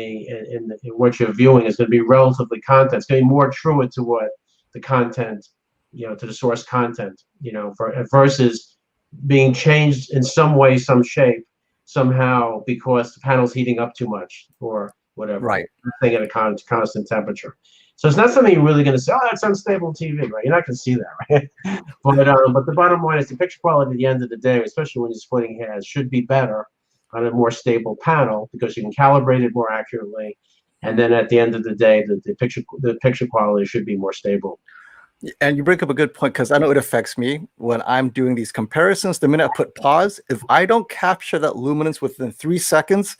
B: what you're viewing is going to be relatively content. It's going to be more truer to what the content, to the source content, versus being changed in some way, some shape, somehow because the panel's heating up too much or whatever.
A: Right.
B: Staying at a constant temperature. So it's not something you're really going to say, oh, that's unstable TV, right? You're not going to see that, right? But the bottom line is the picture quality at the end of the day, especially when you're splitting hairs, should be better on a more stable panel because you can calibrate it more accurately. And then at the end of the day, the picture quality should be more stable.
A: And you bring up a good point because I know it affects me when I'm doing these comparisons. The minute I put pause, if I don't capture that luminance within 3 seconds,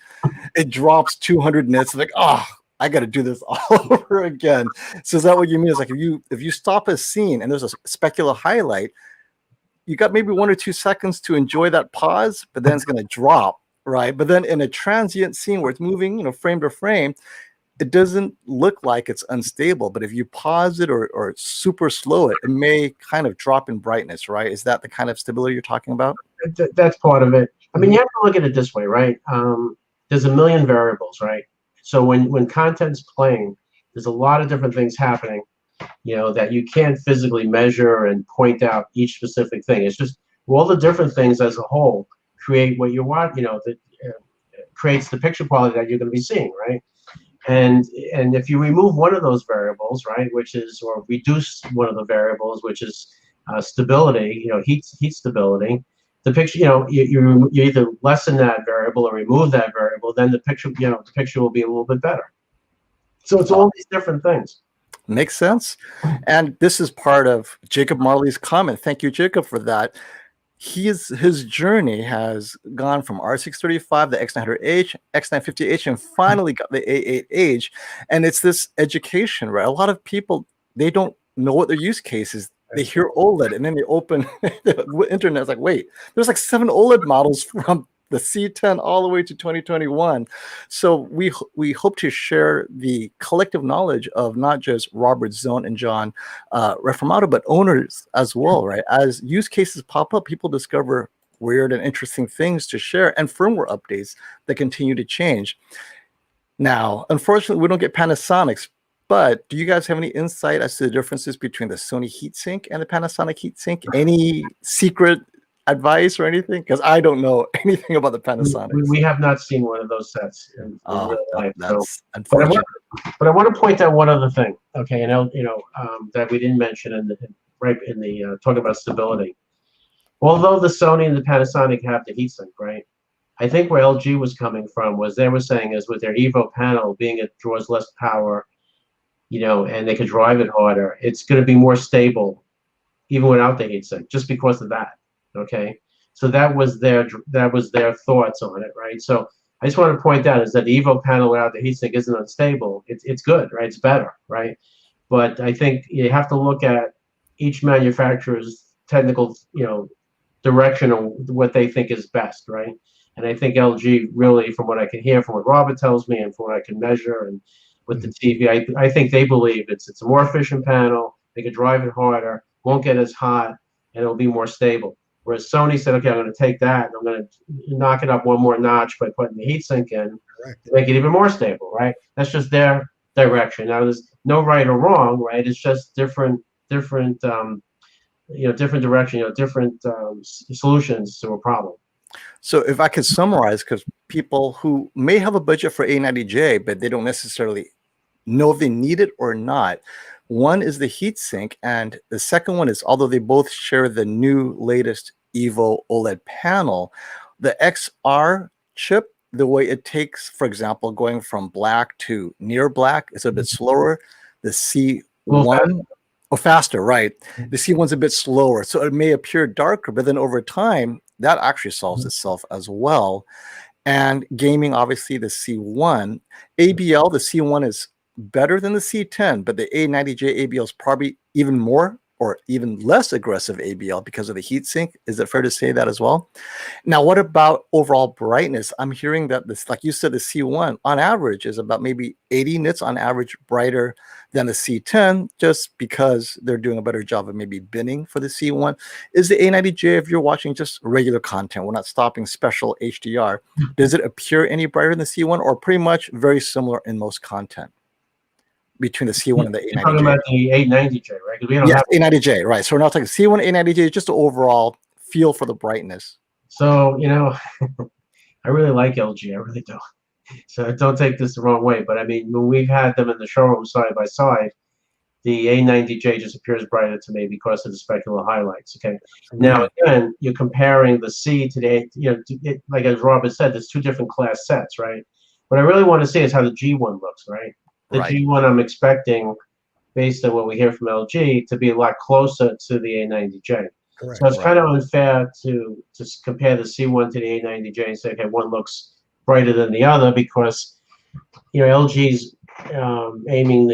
A: it drops 200 nits. Like, oh, I got to do this all over again. So is that what you mean? Is like if you stop a scene and there's a specular highlight, you got maybe 1 or 2 seconds to enjoy that pause, but then it's going to drop, right? But then in a transient scene where it's moving, frame to frame, it doesn't look like it's unstable, but if you pause it or super slow it, it may kind of drop in brightness, right? Is that the kind of stability you're talking about?
B: That's part of it. I mean, you have to look at it this way, right? There's a million variables, right? So when content's playing, there's a lot of different things happening, that you can't physically measure and point out each specific thing. It's just all the different things as a whole create what you want, that creates the picture quality that you're going to be seeing, right? And if you remove one of those variables, right, or reduce one of the variables, which is stability, heat stability, the picture, you either lessen that variable or remove that variable, then the picture will be a little bit better. So it's all these different things.
A: Makes sense. And this is part of Jacob Marley's comment. Thank you, Jacob, for that. His journey has gone from R635, the X900H, X950H, and finally got the A8H. And it's this education, right? A lot of people, they don't know what their use case is. They hear OLED, and then they open the internet. It's like, wait, there's like 7 OLED models from the C10 all the way to 2021. So we hope to share the collective knowledge of not just Robert, Zone, and John Reformato, but owners as well, right? As use cases pop up, people discover weird and interesting things to share and firmware updates that continue to change. Now, unfortunately, we don't get Panasonics, but do you guys have any insight as to the differences between the Sony Heatsink and the Panasonic Heatsink? Any secret advice or anything? Because I don't know anything about the Panasonic.
B: We have not seen one of those sets.
A: That's unfortunate.
B: But I want to point out one other thing. Okay, that we didn't mention in the talking about stability. Although the Sony and the Panasonic have the heatsink, right? I think where LG was coming from was they were saying is with their Evo panel being it draws less power, and they could drive it harder, it's going to be more stable even without the heatsink, just because of that. Okay, so that was their thoughts on it, right? So I just want to point out is that the Evo panel without the heatsink isn't unstable. It's good, right? It's better, right? But I think you have to look at each manufacturer's technical, direction on what they think is best, right? And I think LG really, from what I can hear, from what Robert tells me, and from what I can measure, and with the TV, I think they believe it's a more efficient panel. They could drive it harder, won't get as hot, and it'll be more stable. Whereas Sony said, okay, I'm going to take that and I'm going to knock it up one more notch by putting the heatsink in to make it even more stable, right? That's just their direction. Now, there's no right or wrong, right? It's just different direction, different solutions to a problem.
A: So if I could summarize, because people who may have a budget for A90J, but they don't necessarily know if they need it or not. One is the heatsink, and the second one is, although they both share the new latest Evo OLED panel, the XR chip, the way it takes, for example, going from black to near black is a bit slower. The C1, faster, right? The C1's a bit slower, so it may appear darker, but then over time, that actually solves itself as well. And gaming, obviously, the C1. ABL, the C1 is better than the C10, but the A90J ABL is probably even more or even less aggressive ABL because of the heatsink. Is it fair to say that as well? Now, what about overall brightness? I'm hearing that this, like you said, the C1 on average is about maybe 80 nits on average brighter than the C10, just because they're doing a better job of maybe binning for the C1. Is the A90J, if you're watching just regular content, we're not stopping special HDR, does it appear any brighter than the C1, or pretty much very similar in most content between the C1 and the
B: You're talking
A: A90J?
B: about the A90J, right? Because we don't
A: Yes,
B: have.
A: A90J, right. So we're not talking C1, A90J, just the overall feel for the brightness.
B: So, I really like LG. I really do. So don't take this the wrong way. But I mean, when we've had them in the showroom side by side, the A90J just appears brighter to me because of the specular highlights. Okay. Now, again, you're comparing the C to the, like as Robert said, there's two different class sets, right? What I really want to see is how the G1 looks, right? The G1 I'm expecting, based on what we hear from LG, to be a lot closer to the A90J.
C: Correct.
B: So it's kind of unfair to compare the C1 to the A90J and say, okay, one looks brighter than the other, because LG's aiming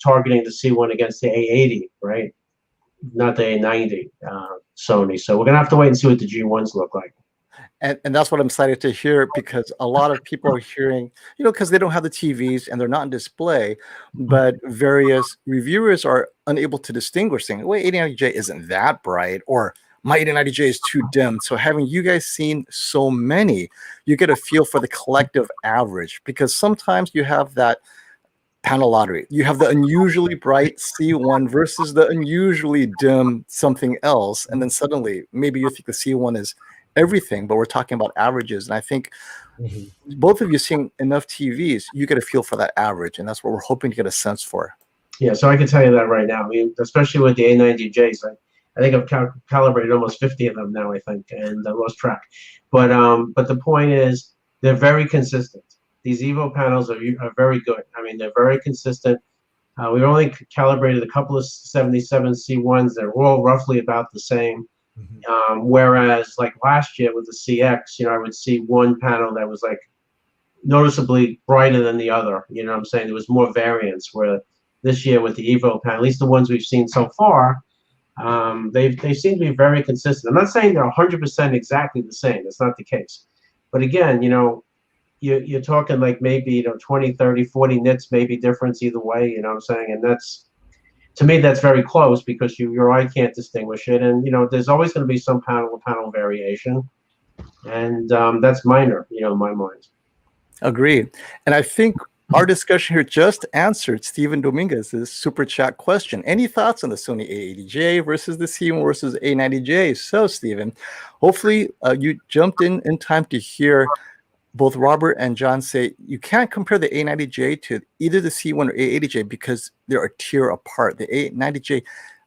B: targeting the C1 against the A80, right? Not the A90 Sony. So we're gonna have to wait and see what the G1s look like.
A: And that's what I'm excited to hear, because a lot of people are hearing, because they don't have the TVs and they're not on display, but various reviewers are unable to distinguish, saying, wait, A90J isn't that bright, or my A90J is too dim. So having you guys seen so many, you get a feel for the collective average, because sometimes you have that panel lottery. You have the unusually bright C1 versus the unusually dim something else. And then suddenly maybe you think the C1 is everything, but we're talking about averages. And I think both of you seeing enough TVs, you get a feel for that average. And that's what we're hoping to get a sense for.
B: Yeah, so I can tell you that right now. I mean, especially with the A90Js, I think I've calibrated almost 50 of them now, I think, and I lost track. But the point is, they're very consistent. These Evo panels are very good. I mean, they're very consistent. We've only calibrated a couple of 77 C1s. They're all roughly about the same. Whereas like last year with the CX, I would see one panel that was like noticeably brighter than the other. You know what I'm saying? There was more variance, where this year with the Evo panel, at least the ones we've seen so far, they seem to be very consistent. I'm not saying they're 100% exactly the same. That's not the case. But again, you're talking like maybe 20, 30, 40 nits maybe difference either way. You know what I'm saying? And that's, to me, that's very close, because your eye can't distinguish it. And there's always going to be some panel variation, and that's minor, in my mind.
A: Agreed. And I think our discussion here just answered Stephen Dominguez's super chat question. Any thoughts on the Sony A80J versus the C1 versus A90J? So, Stephen, hopefully you jumped in time to hear both Robert and John say you can't compare the A90J to either the C1 or A80J because they're a tier apart. The A90J,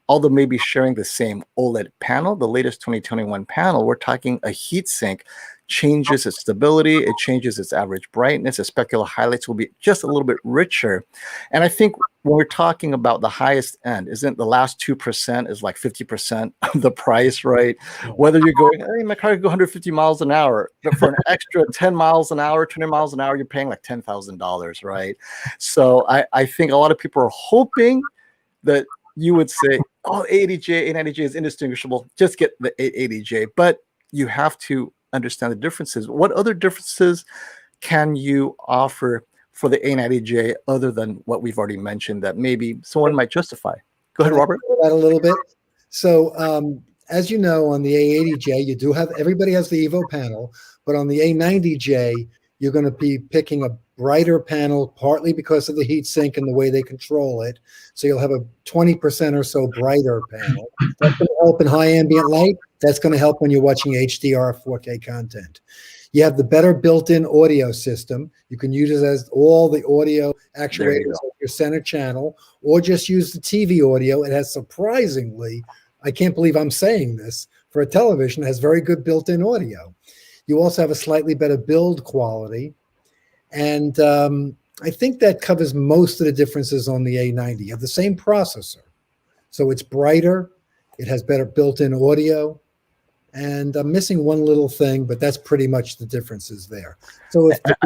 A: although maybe sharing the same OLED panel, the latest 2021 panel, we're talking a heatsink, changes its stability, it changes its average brightness, its specular highlights will be just a little bit richer. And I think when we're talking about the highest end, isn't the last 2% is like 50% of the price, right? Whether you're going, hey, my car could go 150 miles an hour, but for an extra 10 miles an hour, 20 miles an hour, you're paying like $10,000, right? So I think a lot of people are hoping that you would say, oh, A80J, A90J is indistinguishable, just get the A80J. But you have to understand the differences. What other differences can you offer for the A90J other than what we've already mentioned that maybe someone might justify? Go ahead, Robert.
C: That a little bit. So as you know, on the A80J, you do have, everybody has the Evo panel, but on the A90J, you're going to be picking a brighter panel, partly because of the heat sink and the way they control it. So you'll have a 20% or so brighter panel. That's going to help in high ambient light. That's going to help when you're watching HDR 4K content. You have the better built-in audio system. You can use it as all the audio actuators of your center channel, or just use the TV audio. It has surprisingly, I can't believe I'm saying this, for a television, it has very good built-in audio. You also have a slightly better build quality. And I think that covers most of the differences on the A90. You have the same processor. So it's brighter. It has better built-in audio. And I'm missing one little thing, but that's pretty much the differences there. So if the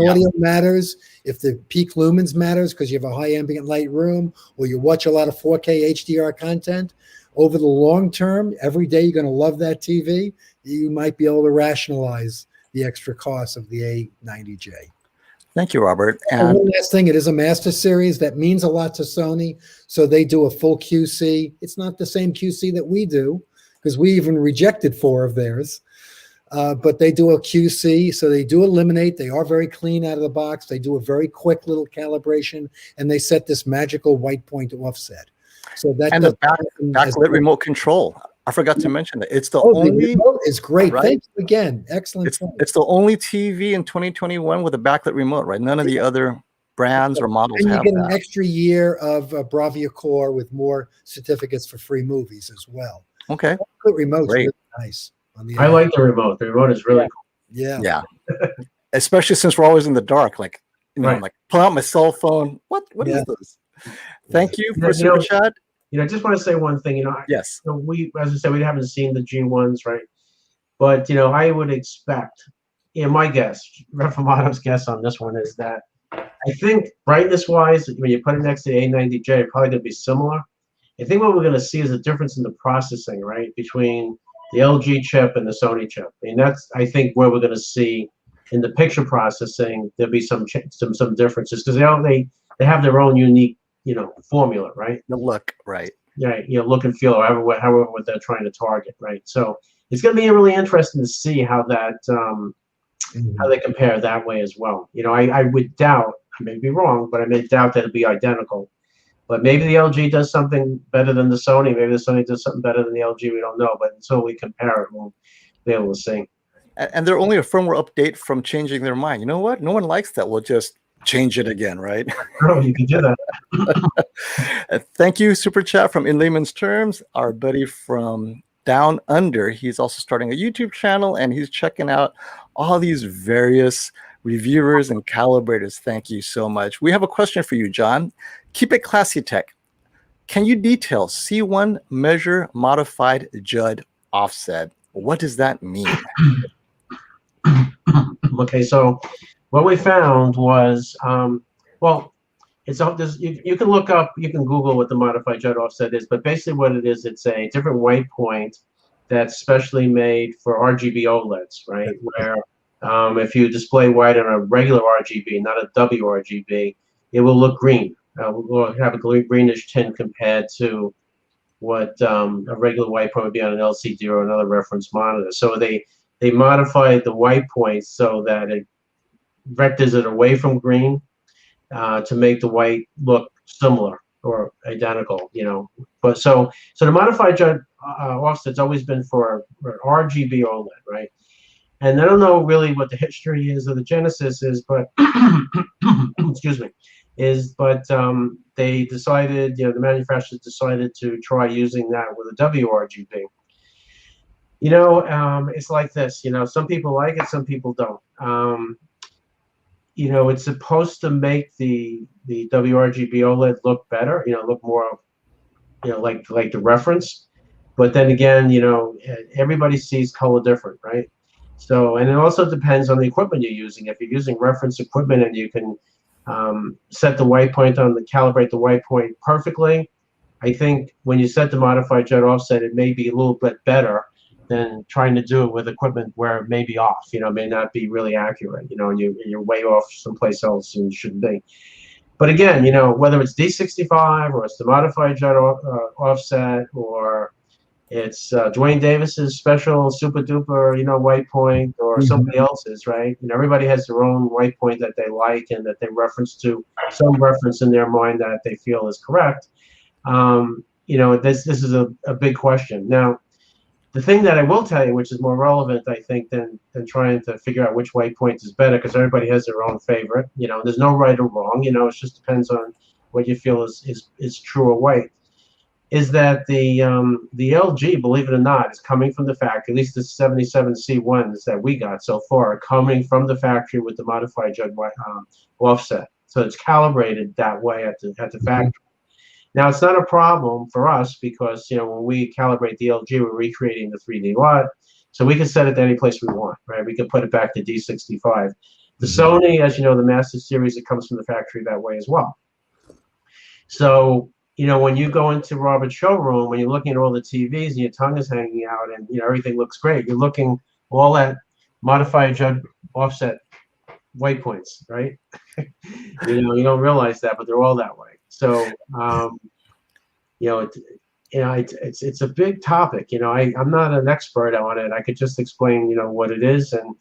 C: audio matters, if the peak lumens matters because you have a high ambient light room, or you watch a lot of 4K HDR content, over the long term, every day you're going to love that TV, you might be able to rationalize the extra cost of the A90J.
A: Thank you, Robert.
C: And one last thing, it is a master series. That means a lot to Sony. So they do a full QC. It's not the same QC that we do, because we even rejected 4 of theirs. But they do a QC, so they do eliminate. They are very clean out of the box. They do a very quick little calibration, and they set this magical white point offset. So that
A: and the backlit remote control. I forgot to mention that. It's the only.
C: The remote is great.
A: Right?
C: Thank you again. Excellent.
A: It's the only TV in 2021 with a backlit remote, right? None of the other brands or models have that.
C: And you get an extra year of Bravia Core with more certificates for free movies as well.
A: Okay.
C: Backlit remote's really nice.
B: I like the remote. The remote is really cool.
C: Yeah.
A: Especially since we're always in the dark. Like, like pull out my cell phone. What is this? Thank you for super chat.
B: I just want to say one thing.
A: Yes.
B: We, as I said, we haven't seen the G1s, right? But I would expect. My guess, Refamato's guess on this one is that I think brightness-wise, when you put it next to the A90J, it's probably going to be similar. I think what we're going to see is a difference in the processing, right, between the LG chip and the Sony chip. That's, I think, where we're going to see in the picture processing there'll be some differences, because they have their own unique formula, right?
A: The look, right?
B: Yeah, look and feel, however what they're trying to target, right? So it's going to be really interesting to see how that how they compare that way as well. I would doubt, I may be wrong, but I may doubt that it'll be identical. But maybe the LG does something better than the Sony. Maybe the Sony does something better than the LG. We don't know. But until we compare it, we'll be able to see.
A: And they're only a firmware update from changing their mind. You know what? No one likes that. We'll just change it again, right?
B: Oh, you can do that.
A: Thank you, Super Chat from In Layman's Terms. Our buddy from Down Under, he's also starting a YouTube channel, and he's checking out all these various reviewers and calibrators. Thank you so much. We have a question for you, John. Keep it classy, tech. Can you detail C1 measure modified Judd offset? What does that mean?
B: Okay, so what we found was, it's you can look up, you can Google what the modified Judd offset is, but basically what it is, it's a different white point that's specially made for RGB OLEDs, right? Where if you display white on a regular RGB, not a WRGB, it will look green. Will have a greenish tint compared to what a regular white point would be on an LCD or another reference monitor. So they modified the white point so that it vectors it away from green to make the white look similar or identical, But so the modified Judd offset's always been for RGB OLED, right? And I don't know really what the history is or the genesis is, but excuse me, they decided, the manufacturers decided to try using that with a WRGB. It's like this, some people like it, some people don't. It's supposed to make the WRGB OLED look better, look more, like the reference. But then again, everybody sees color different, right? So, and it also depends on the equipment you're using. If you're using reference equipment and you can set the white point calibrate the white point perfectly, I think when you set the modified Judd offset, it may be a little bit better than trying to do it with equipment where it may be off, may not be really accurate, and you're way off someplace else and you shouldn't be. But again, whether it's D65 or it's the modified Judd offset or it's Dwayne Davis's special super duper, white point or somebody else's, right? Everybody has their own white point that they like and that they reference to, some reference in their mind that they feel is correct. This is a big question. Now, the thing that I will tell you, which is more relevant, I think, than trying to figure out which white point is better, because everybody has their own favorite. There's no right or wrong. It just depends on what you feel is true or white. Is that the LG, believe it or not, is coming from the factory. At least the 77 C1s that we got so far are coming from the factory with the modified Judd offset. So it's calibrated that way at the factory. Now, it's not a problem for us because, when we calibrate the LG, we're recreating the 3D lot. So we can set it to any place we want, right? We can put it back to D65. The Sony, as you know, the Master Series, it comes from the factory that way as well. So, you know, when you go into Robert's showroom, when you're looking at all the TVs and your tongue is hanging out and, you know, everything looks great, you're looking all at modified Judd offset white points, right? You know, you don't realize that, but they're all that way. So, you know, it's a big topic. You know, I'm not an expert on it. I could just explain, you know, what it is. And,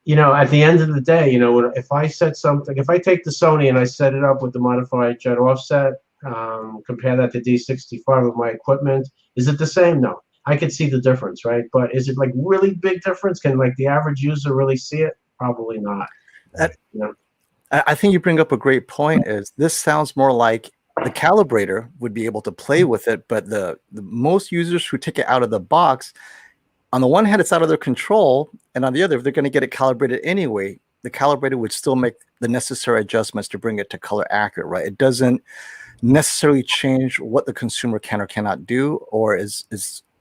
B: you know, at the end of the day, you know, if I set something, if I take the Sony and I set it up with the modified Judd offset, compare that to D65 with my equipment, is it the same? No. I could see the difference, right? But is it like really big difference? Can like the average user really see it? Probably not. You know?
A: I think you bring up a great point. Is this sounds more like the calibrator would be able to play with it, but the most users who take it out of the box, on the one hand, it's out of their control, and on the other, if they're going to get it calibrated anyway, the calibrator would still make the necessary adjustments to bring it to color accurate, right? It doesn't necessarily change what the consumer can or cannot do, or is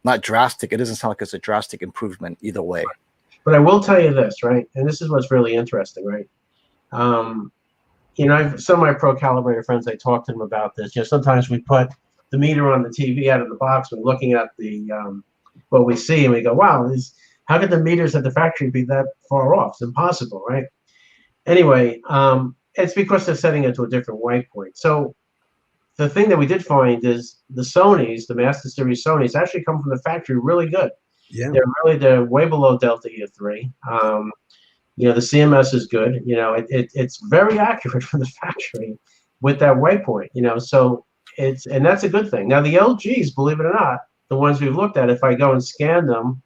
A: not drastic. It doesn't sound like it's a drastic improvement either way.
B: But I will tell you this, right? And this is what's really interesting, right? You know, some of my pro calibrator friends, I talk to them about this. You know, sometimes we put the meter on the TV out of the box. We're looking at the what we see, and we go, "Wow, how could the meters at the factory be that far off? It's impossible, right?" Anyway, it's because they're setting it to a different white point. So the thing that we did find is the Sonys, the Master Series Sonys, actually come from the factory really good.
C: Yeah,
B: they're way below Delta E3. You know, the CMS is good. You know, it's very accurate from the factory with that white point. You know, so and that's a good thing. Now the LGs, believe it or not, the ones we've looked at, if I go and scan them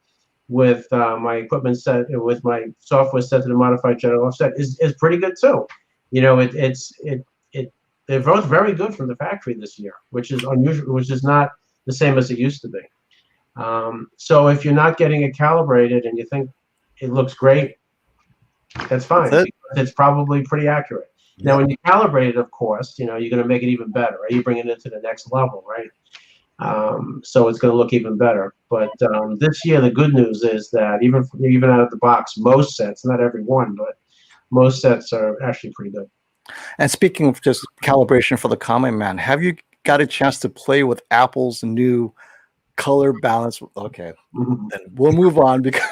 B: with my equipment set, with my software set to the modified Judd offset, is pretty good too. You know, they're both very good from the factory this year, which is unusual, which is not the same as it used to be. So if you're not getting it calibrated and you think it looks great, that's fine. It's probably pretty accurate. Now, when you calibrate it, of course, you know, you're going to make it even better, right? You bring it into the next level, right? So it's going to look even better. But this year, the good news is that even out of the box, most sets, not every one, but most sets are actually pretty good.
A: And speaking of just calibration for the common man, have you got a chance to play with Apple's new color balance? Okay, then we'll move on because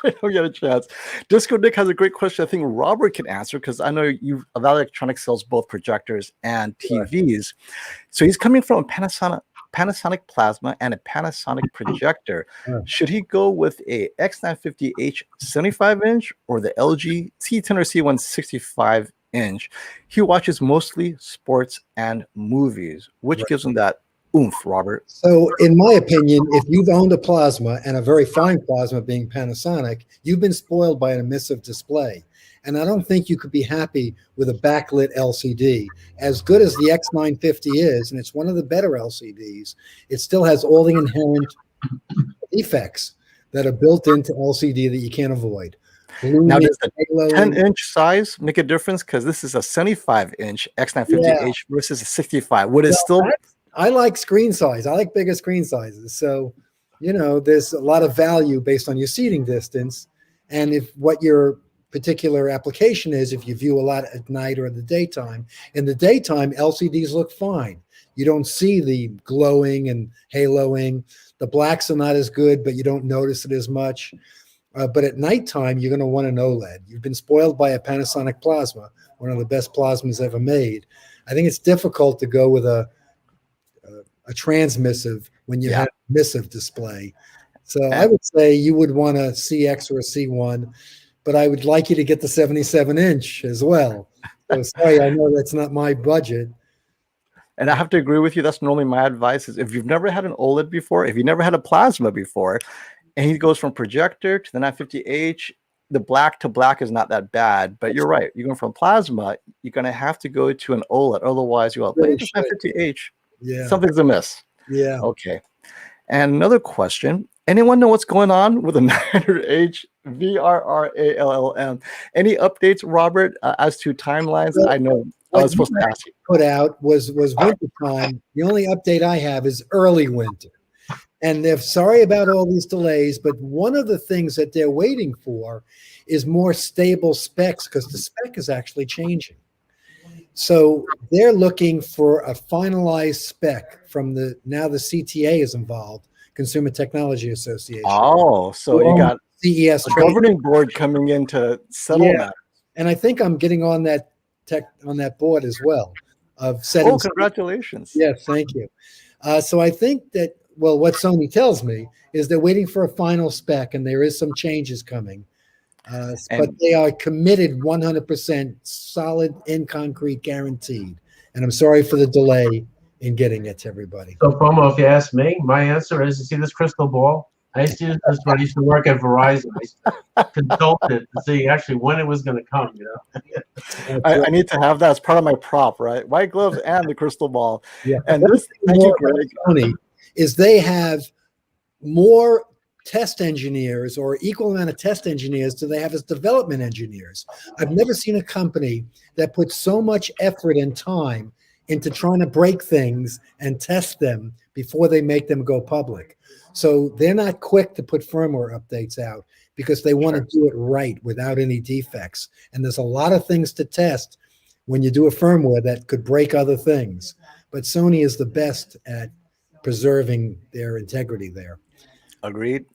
A: I don't get a chance. Disco Nick has a great question I think Robert can answer, because I know you Valley Electronics sells both projectors and TVs. So he's coming from a Panasonic plasma and a Panasonic projector. Should he go with a X950H 75-inch or the LG C10 or C1 65-inch? He watches mostly sports and movies. Which gives him that oomph, Robert?
C: So in my opinion, if you've owned a plasma, and a very fine plasma being Panasonic, you've been spoiled by an emissive display. And I don't think you could be happy with a backlit LCD. As good as the X950 is, and it's one of the better LCDs, it still has all the inherent defects that are built into LCD that you can't avoid.
A: Now, does the 10-inch size make a difference? Because this is a 75-inch X950H versus a 65. Would it still...
C: I like screen size. I like bigger screen sizes. So, you know, there's a lot of value based on your seating distance. And if what your particular application is, if you view a lot at night or in the daytime, LCDs look fine. You don't see the glowing and haloing. The blacks are not as good, but you don't notice it as much. But at nighttime, you're going to want an OLED. You've been spoiled by a Panasonic plasma, one of the best plasmas ever made. I think it's difficult to go with a transmissive when you have a emissive display. So I would say you would want a CX or a C1, but I would like you to get the 77-inch as well. So sorry, I know that's not my budget.
A: And I have to agree with you. That's normally my advice is if you've never had an OLED before, if you never had a plasma before, and he goes from projector to the 950H, the black to black is not that bad, but you're right. You're going from plasma, you're going to have to go to an OLED. Otherwise, you'll have 950H. Yeah. Something's amiss.
C: Yeah.
A: Okay. And another question. Anyone know what's going on with the 900H VRRALLM? Any updates, Robert, as to timelines? I know I was supposed to ask you.
C: Put out was winter time. The only update I have is early winter. And they're sorry about all these delays, but one of the things that they're waiting for is more stable specs, because the spec is actually changing. So they're looking for a finalized spec from now the CTA is involved, Consumer Technology Association.
A: Oh, so you got
C: CES
A: a governing board coming in to settle that.
C: And I think I'm getting on that board as well of setting.
A: Oh, congratulations.
C: Yes, thank you. So I think that, well, what Sony tells me is they're waiting for a final spec, and there is some changes coming. But they are committed 100% solid in concrete, guaranteed. And I'm sorry for the delay in getting it to everybody.
B: So, Pomo, if you ask me, my answer is, you see this crystal ball? I used to use this when I used to work at Verizon. I consulted to see actually when it was going to come, you know.
A: I need to have that as part of my prop, right? White gloves and the crystal ball.
C: Yeah.
A: And this, thank you, Greg.
C: Sony is they have more test engineers, or equal amount of test engineers do they have as development engineers. I've never seen a company that puts so much effort and time into trying to break things and test them before they make them go public. So they're not quick to put firmware updates out because they want to do it right without any defects. And there's a lot of things to test when you do a firmware that could break other things. But Sony is the best at preserving their integrity there.
A: Agreed.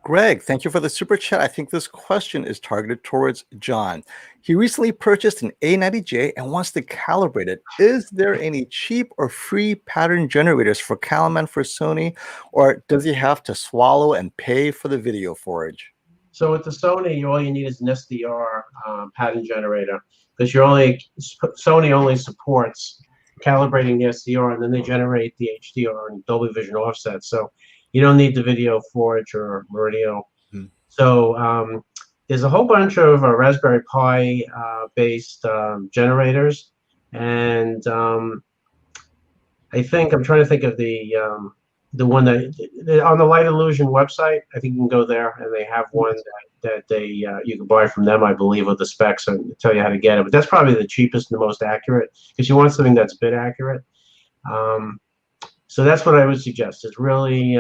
A: Greg, thank you for the super chat. I think this question is targeted towards John. He recently purchased an A90J and wants to calibrate it. Is there any cheap or free pattern generators for CalMan for Sony, or does he have to swallow and pay for the video forage?
B: So with the Sony, all you need is an SDR pattern generator, because Sony only supports calibrating the SDR, and then they generate the HDR and Dolby Vision offset. So you don't need the video forage or Meridio. So there's a whole bunch of Raspberry Pi based generators, and I think I'm trying to think of the one that on the Light Illusion website. I think you can go there, and they have one that they you can buy from them, I believe, with the specs and tell you how to get it. But that's probably the cheapest and the most accurate, because you want something that's bit accurate. So that's what I would suggest. Is really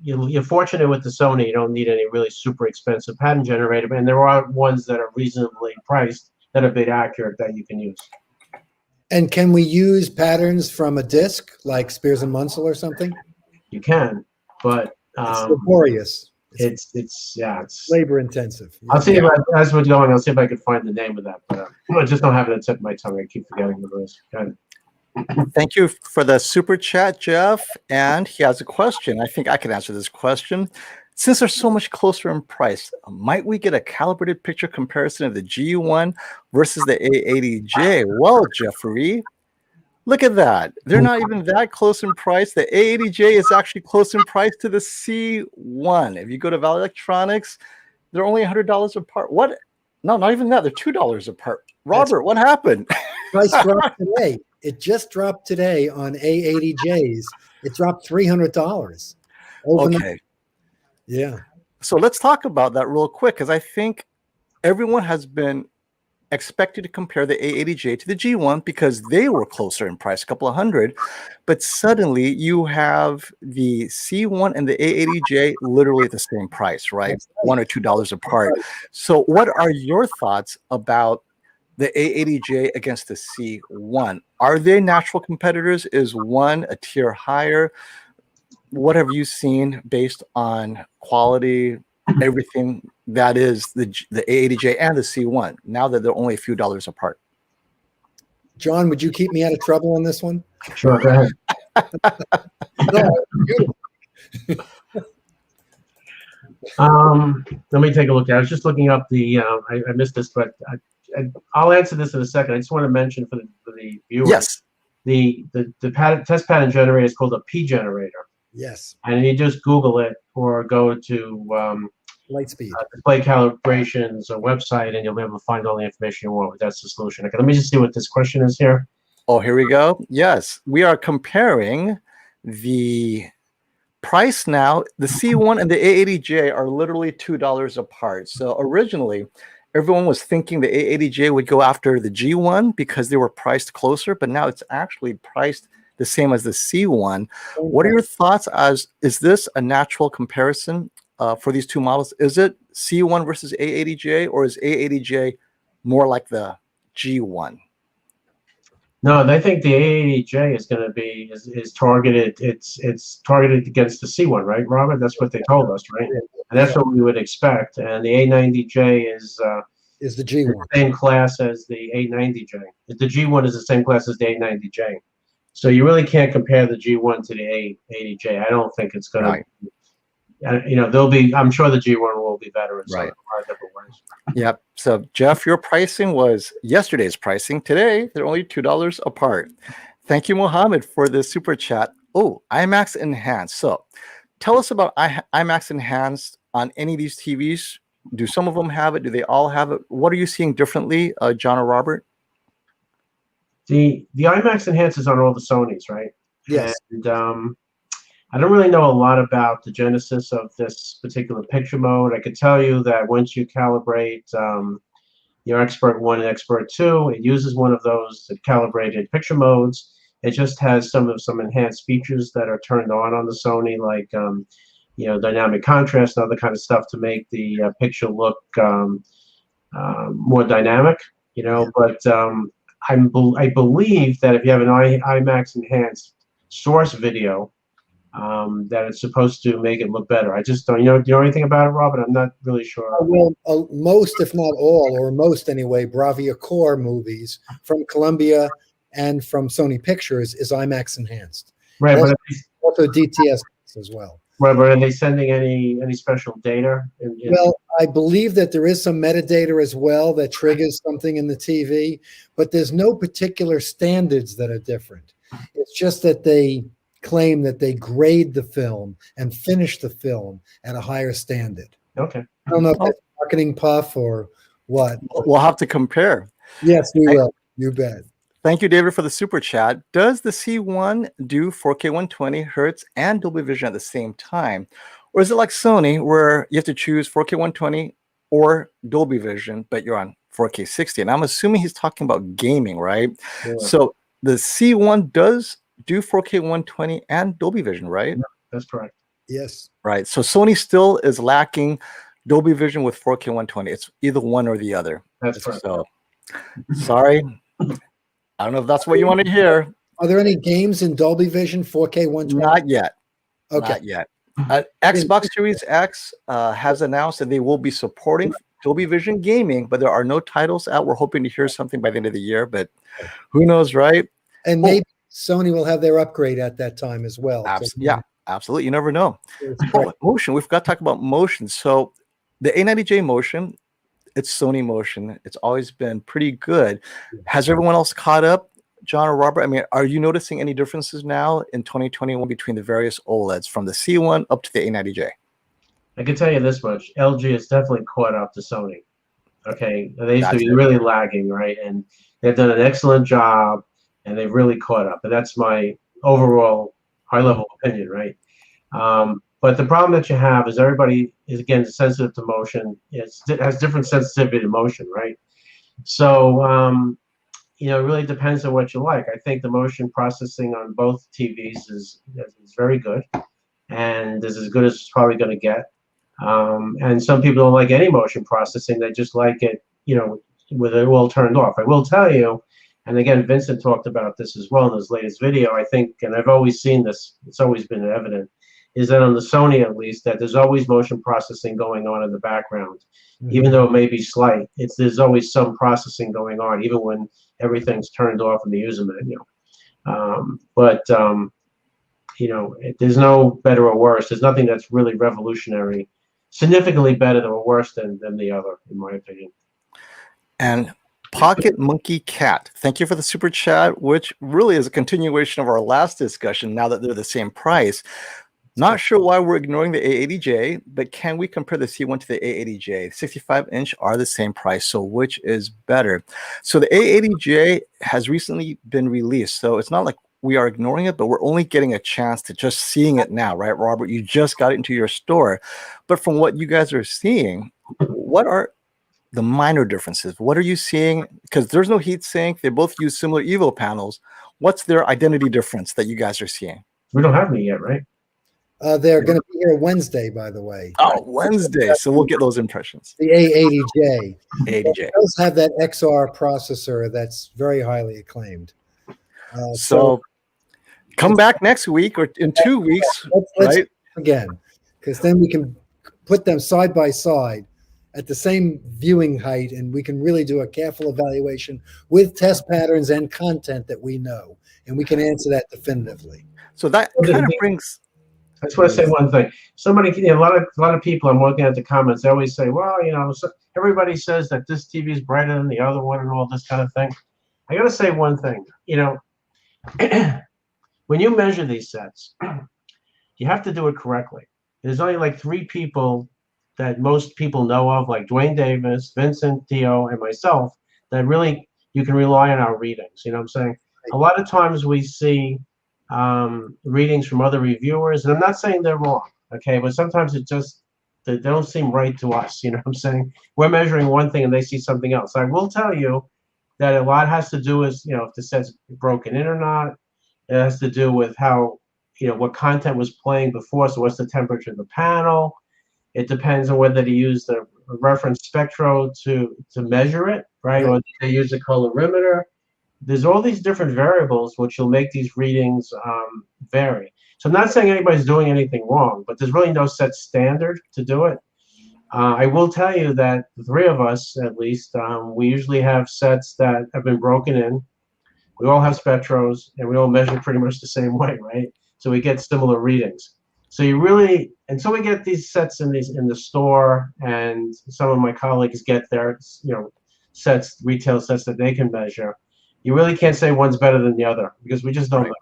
B: you're fortunate with the Sony. You don't need any really super expensive pattern generator, and there are ones that are reasonably priced that are bit accurate that you can use.
C: And can we use patterns from a disc like Spears and Munsell or something?
B: You can, but
C: it's laborious.
B: It's
C: labor intensive.
B: I'll see if as we're going, I'll see if I can find the name of that, but I just don't have it at the tip of my tongue. I keep forgetting the list.
A: Thank you for the super chat, Jeff. And he has a question. I think I can answer this question. Since they're so much closer in price, might we get a calibrated picture comparison of the G1 versus the A80J? Well, Jeffrey, look at that. They're not even that close in price. The A80J is actually close in price to the C1. If you go to Valley Electronics, they're only $100 apart. What? No, not even that. They're $2 apart. Robert, what happened?
C: Price dropped today. It just dropped today on A80Js. It dropped $300.
A: Okay.
C: Yeah.
A: So let's talk about that real quick, because I think everyone has been expected to compare the A80J to the G1 because they were closer in price, a couple of hundred. But suddenly you have the C1 and the A80J literally at the same price, right? $1 or $2 apart. So what are your thoughts about the A80J against the C1? Are they natural competitors? Is one a tier higher? What have you seen based on quality, everything that is the A80J and the C1, now that they're only a few dollars apart?
C: John, would you keep me out of trouble on this one?
B: Sure, go ahead. Let me take a look. I was just looking up the. I missed this, but I'll answer this in a second. I just want to mention for the viewers.
A: Yes.
B: The test pattern generator is called a P generator.
C: Yes.
B: And you just Google it or go to
C: Lightspeed
B: Display Calibration's website, and you'll be able to find all the information you want. That's the solution. Okay, let me just see what this question is here.
A: Oh, here we go. Yes, we are comparing the price now. The C1 and the A80J are literally $2 apart. So originally, everyone was thinking the A80J would go after the G1 because they were priced closer, but now it's actually priced. the same as the C1. What are your thoughts as, is this a natural comparison for these two models? Is it C1 versus A80J, or is A80J more like the G1?
B: No, I think the A80J is going to be is targeted. It's targeted against the C1, right, Robert? That's what they told us, right? And that's what we would expect. And the A90J is
C: the G1.
B: the same class as the A90J. The G1 is the same class as the A90J. So you really can't compare the G1 to the A80J. I don't think it's going to. You know, there'll be. I'm sure the G1 will be better in some different ways.
A: Yep. So Jeff, your pricing was yesterday's pricing. Today they're only $2 apart. Thank you, Mohammed, for the super chat. Oh, IMAX Enhanced. So tell us about IMAX Enhanced on any of these TVs. Do some of them have it? Do they all have it? What are you seeing differently, John or Robert?
B: The IMAX Enhanced is on all the Sonys, right?
C: Yes.
B: And I don't really know a lot about the genesis of this particular picture mode. I could tell you that once you calibrate your Expert 1 and Expert 2, it uses one of those calibrated picture modes. It just has some enhanced features that are turned on the Sony, like you know, dynamic contrast and other kind of stuff to make the picture look more dynamic. You know, but I believe that if you have an IMAX Enhanced source video, that it's supposed to make it look better. I just don't. Do you know anything about it, Robert? I'm not really sure.
C: Well, most, if not all, or most anyway, Bravia Core movies from Columbia and from Sony Pictures is IMAX Enhanced.
B: Right,
C: also,
B: but
C: also DTS as well.
B: Right, but are they sending any special data?
C: Well, I believe that there is some metadata as well that triggers something in the TV, but there's no particular standards that are different. It's just that they claim that they grade the film and finish the film at a higher standard.
B: Okay.
C: I don't know if that's marketing puff or what.
A: We'll have to compare.
C: Yes, we will. You bet.
A: Thank you, David, for the super chat. Does the C1 do 4K 120 Hertz and Dolby Vision at the same time? Or is it like Sony, where you have to choose 4K 120 or Dolby Vision, but you're on 4K 60? And I'm assuming he's talking about gaming, right?
B: Yeah.
A: So the C1 does do 4K 120 and Dolby Vision, right?
B: Yeah, that's correct.
C: Yes.
A: Right. So Sony still is lacking Dolby Vision with 4K 120. It's either one or the other.
B: That's correct.
A: So sorry. I don't know if that's what you want to hear.
C: Are there any games in Dolby Vision 4K 120?
A: Not yet.
C: Okay.
A: Not yet. Xbox Series X has announced that they will be supporting Dolby Vision gaming, but there are no titles out. We're hoping to hear something by the end of the year, but who knows, right?
C: And maybe Sony will have their upgrade at that time as well.
A: Yeah, absolutely. You never know. Oh, motion. We forgot to talk about motion. So the A90J motion, it's Sony motion. It's always been pretty good. Has everyone else caught up, John or Robert? I mean, are you noticing any differences now in 2021 between the various OLEDs from the C1 up to the A90J?
B: I can tell you this much. LG has definitely caught up to Sony. Okay. They used to be really lagging, right? And they've done an excellent job, and they've really caught up. And that's my overall high-level opinion, right? But the problem that you have is everybody is, again, sensitive to motion. It has different sensitivity to motion, right? So, you know, it really depends on what you like. I think the motion processing on both TVs is very good, and is as good as it's probably going to get. And some people don't like any motion processing. They just like it, you know, with it all turned off. I will tell you, and again, Vincent talked about this as well in his latest video, I think, and I've always seen this, it's always been evident, is that on the Sony at least, that there's always motion processing going on in the background. Even though it may be slight, there's always some processing going on, even when everything's turned off in the user menu. You know, there's no better or worse. There's nothing that's really revolutionary, significantly better or worse than the other, in my opinion.
A: And Pocket Monkey Cat, thank you for the super chat, which really is a continuation of our last discussion now that they're the same price. Not sure why we're ignoring the A80J, but can we compare the C1 to the A80J? 65-inch are the same price, so which is better? So the A80J has recently been released, so it's not like we are ignoring it, but we're only getting a chance to just seeing it now, right, Robert? You just got it into your store. But from what you guys are seeing, what are the minor differences. What are you seeing? Because there's no heat sink. They both use similar Evo panels. What's their identity difference that you guys are seeing?
B: We don't have any yet, right?
C: They're going to be here Wednesday, by the way.
A: Oh, Wednesday. So we'll get those impressions.
C: The A80J.
A: A80J.
C: It does have that XR processor that's very highly acclaimed.
A: So come back next week or in 2 weeks,
C: let's
A: right?
C: Again, because then we can put them side by side at the same viewing height, and we can really do a careful evaluation with test patterns and content that we know, and we can answer that definitively.
A: So that kind of brings.
B: I just want to say one thing. Somebody, a lot of people, I'm looking at the comments, they always say, well, so everybody says that this TV is brighter than the other one and all this kind of thing. I got to say one thing. When you measure these sets, you have to do it correctly. There's only like 3 people that most people know of, like Dwayne Davis, Vincent, Theo, and myself, that really you can rely on our readings. You know what I'm saying? A lot of times we see readings from other reviewers, and I'm not saying they're wrong, okay, but sometimes they don't seem right to us. You know what I'm saying? We're measuring one thing and they see something else. I will tell you that a lot has to do with if the set's broken in or not. It has to do with how what content was playing before. So what's the temperature of the panel? It depends on whether they use the reference spectro to measure it, right? Or they use a colorimeter. There's all these different variables which will make these readings vary. So I'm not saying anybody's doing anything wrong, but there's really no set standard to do it. I will tell you that the 3 of us, at least, we usually have sets that have been broken in. We all have spectros, and we all measure pretty much the same way, right? So we get similar readings. So so we get these sets in the store, and some of my colleagues get their sets, retail sets that they can measure. You really can't say one's better than the other because we just don't know.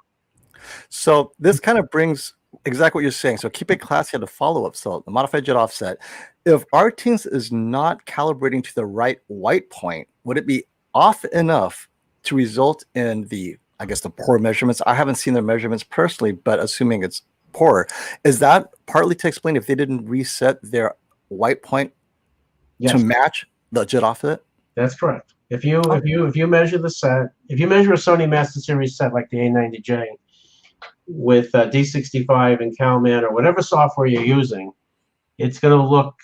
A: So this kind of brings exactly what you're saying. So keep it classy at the follow-up. So the modified jet offset, if RTINGS is not calibrating to the right white point, would it be off enough to result in the poor measurements? I haven't seen their measurements personally, but assuming it's poor, is that partly to explain if they didn't reset their white point to match the jet offset? That's
B: correct. If you measure the set, if you measure a Sony Master Series set like the A90J with D65 and CalMan or whatever software you're using, it's going to look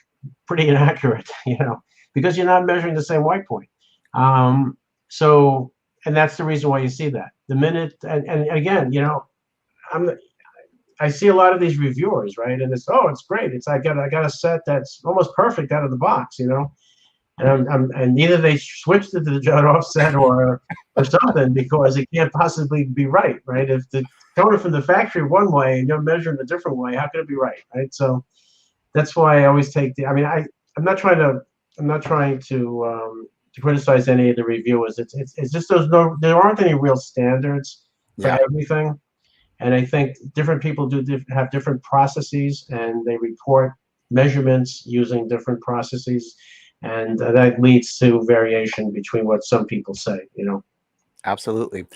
B: pretty inaccurate, because you're not measuring the same white point. And that's the reason why you see that. The minute, and again, I see a lot of these reviewers, right? And it's great. It's I got a set that's almost perfect out of the box, and either they switched it to the Judd offset or something, because it can't possibly be right? If the coming from the factory one way and you're measuring a different way, how can it be right? So that's why I always take I'm not trying to criticize any of the reviewers. It's just there aren't any real standards for everything, and I think different people have different processes, and they report measurements using different processes. And that leads to variation between what some people say,
A: Absolutely.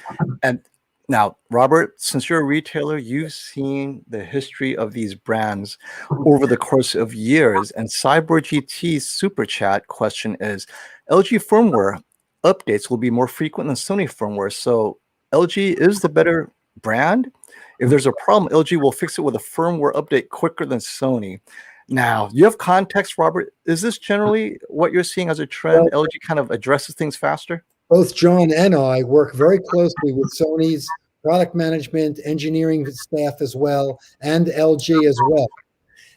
A: And now, Robert, since you're a retailer, you've seen the history of these brands over the course of years. And Cyborg GT's super chat question is, LG firmware updates will be more frequent than Sony firmware. So LG is the better brand. If there's a problem, LG will fix it with a firmware update quicker than Sony. Now, you have context, Robert. Is this generally what you're seeing as a trend? LG kind of addresses things faster?
C: Both John and I work very closely with Sony's product management, engineering staff as well, and LG as well.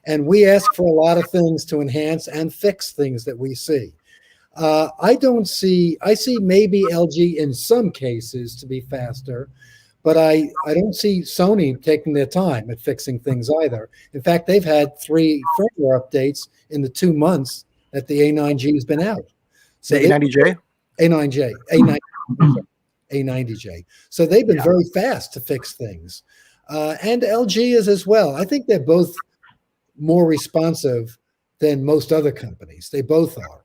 C: And we ask for a lot of things to enhance and fix things that we see. I see maybe LG in some cases to be faster, but I don't see Sony taking their time at fixing things either. In fact, they've had 3 firmware updates in the 2 months that the A9G has been out.
A: So A90J?
C: A9J. A90J. So they've been very fast to fix things. And LG is as well. I think they're both more responsive than most other companies. They both are.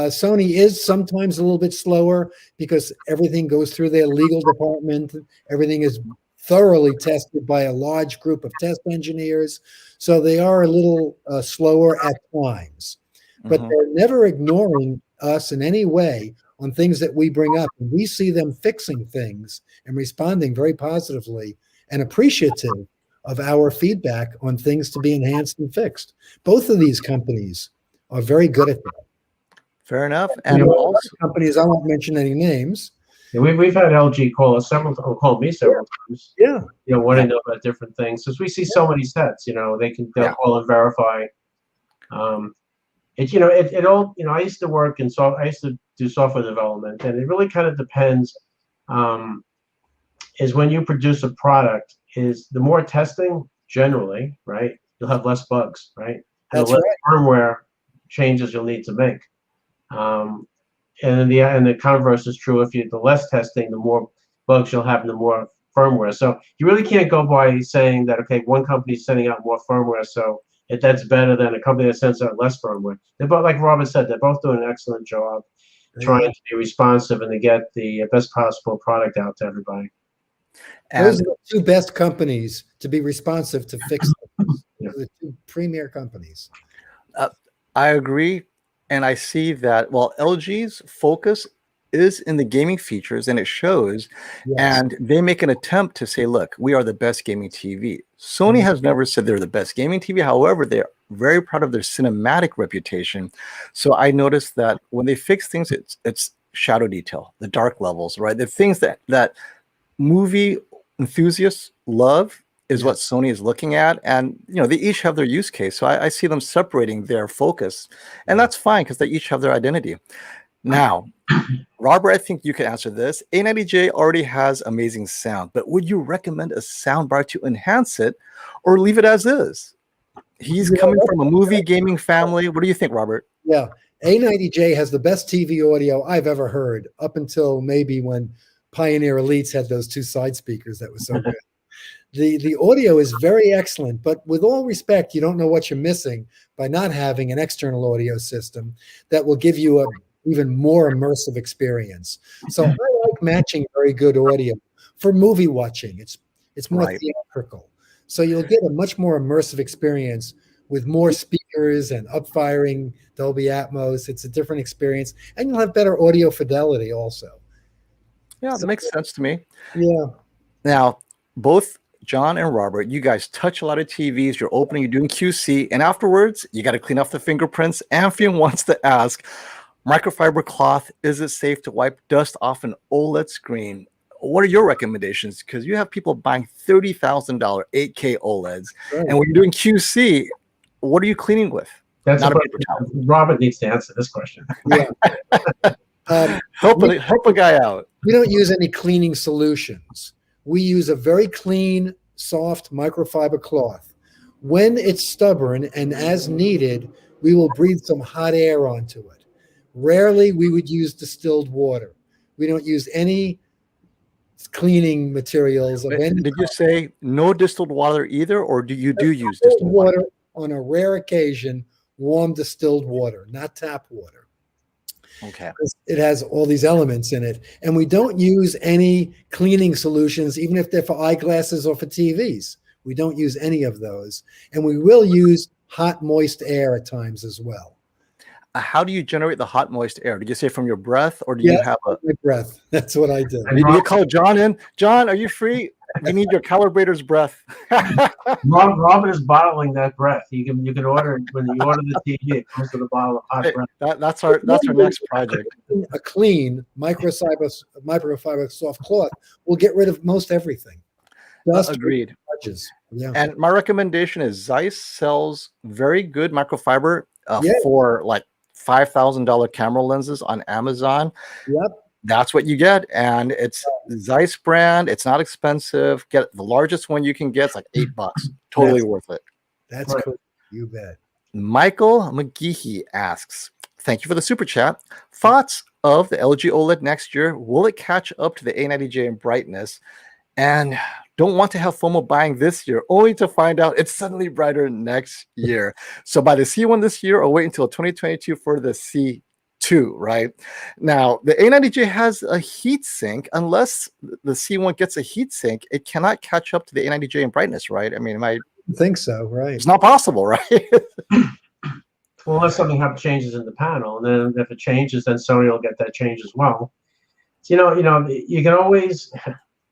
C: Sony is sometimes a little bit slower because everything goes through their legal department. Everything is thoroughly tested by a large group of test engineers. So they are a little slower at times. But they're never ignoring us in any way on things that we bring up, and we see them fixing things and responding very positively and appreciative of our feedback on things to be enhanced and fixed. Both of these companies are very good at that.
A: Fair enough. And also
C: companies, I won't mention any names.
B: Yeah, we've had LG call us call me several times.
C: Yeah.
B: Want to know about different things. Since we see so many sets, they'll call and verify. It all, I used to work in I used to do software development, and it really kind of depends. Is when you produce a product, is the more testing generally, right? You'll have less bugs, right? And
C: That's
B: the less
C: right.
B: firmware changes you'll need to make. And the converse is true. If the less testing, the more bugs you'll have, and the more firmware. So you really can't go by saying that, okay, one company's sending out more firmware, so that's better than a company that sends out less firmware. They're both, like Robert said, they're both doing an excellent job trying to be responsive and to get the best possible product out to everybody.
C: And those are the two best companies to be responsive to fix things.
B: Yeah.
C: The two premier companies.
A: I agree. And I see that, well, LG's focus is in the gaming features, and it shows. Yes. And they make an attempt to say, look, we are the best gaming TV. Sony has never said they're the best gaming TV. However, they're very proud of their cinematic reputation. So I noticed that when they fix things, it's shadow detail, the dark levels, right? The things that movie enthusiasts love is what Sony is looking at. And, they each have their use case. So I see them separating their focus. And that's fine because they each have their identity. Now, Robert, I think you can answer this. A90J already has amazing sound, but would you recommend a soundbar to enhance it or leave it as is? He's coming from a movie gaming family. What do you think, Robert?
C: Yeah. A90J has the best TV audio I've ever heard, up until maybe when Pioneer Elites had those two side speakers that was so good. The audio is very excellent, but with all respect, you don't know what you're missing by not having an external audio system that will give you a even more immersive experience. So I like matching very good audio for movie watching. It's more theatrical. So you'll get a much more immersive experience with more speakers and upfiring Dolby Atmos. It's a different experience, and you'll have better audio fidelity also.
A: Yeah, that makes sense to me.
C: Yeah.
A: Now, both John and Robert, you guys touch a lot of TVs. You're opening, you're doing QC, and afterwards, you got to clean off the fingerprints. Amphion wants to ask, microfiber cloth, is it safe to wipe dust off an OLED screen? What are your recommendations? Because you have people buying $30,000 8K OLEDs, and when you're doing QC, what are you cleaning with?
B: That's not a paper towel. Robert needs to answer this question.
C: Yeah.
A: Help a guy out.
C: We don't use any cleaning solutions. We use a very clean, soft microfiber cloth. When it's stubborn and as needed, we will breathe some hot air onto it. Rarely we would use distilled water. We don't use any cleaning materials.
A: Did you say no distilled water either, or do you use distilled water?
C: On a rare occasion, warm distilled water, not tap water.
A: Okay.
C: It has all these elements in it. And we don't use any cleaning solutions, even if they're for eyeglasses or for TVs. We don't use any of those. And we will use hot, moist air at times as well.
A: How do you generate the hot, moist air? Did you say from your breath, or do you have
C: my breath? That's what I do.
A: Did you call John in? John, are you free? We need your Calibrator's breath.
B: Robert is bottling that breath. You can order it when you order the TV. It comes with a bottle of hot breath.
A: That's our next project.
C: A clean microfiber soft cloth will get rid of most everything.
A: Agreed.
C: Yeah.
A: And my recommendation is Zeiss sells very good microfiber for like $5,000 camera lenses on Amazon.
C: Yep.
A: That's what you get, and it's Zeiss brand. It's not expensive. Get the largest one you can get. It's like $8. Totally worth it.
C: That's cool. You bet.
A: Michael McGeehee asks, thank you for the super chat. Thoughts of the LG OLED next year? Will it catch up to the A90J in brightness? And don't want to have FOMO buying this year, only to find out it's suddenly brighter next year. So buy the C1 this year, or wait until 2022 for the C2, right? Now, the A90J has a heat sink. Unless the C1 gets a heat sink, it cannot catch up to the A90J in brightness, right? I mean,
C: I think so, right?
A: It's not possible, right?
B: Well, unless something changes in the panel, and then if it changes, then Sony will get that change as well. So, you can always.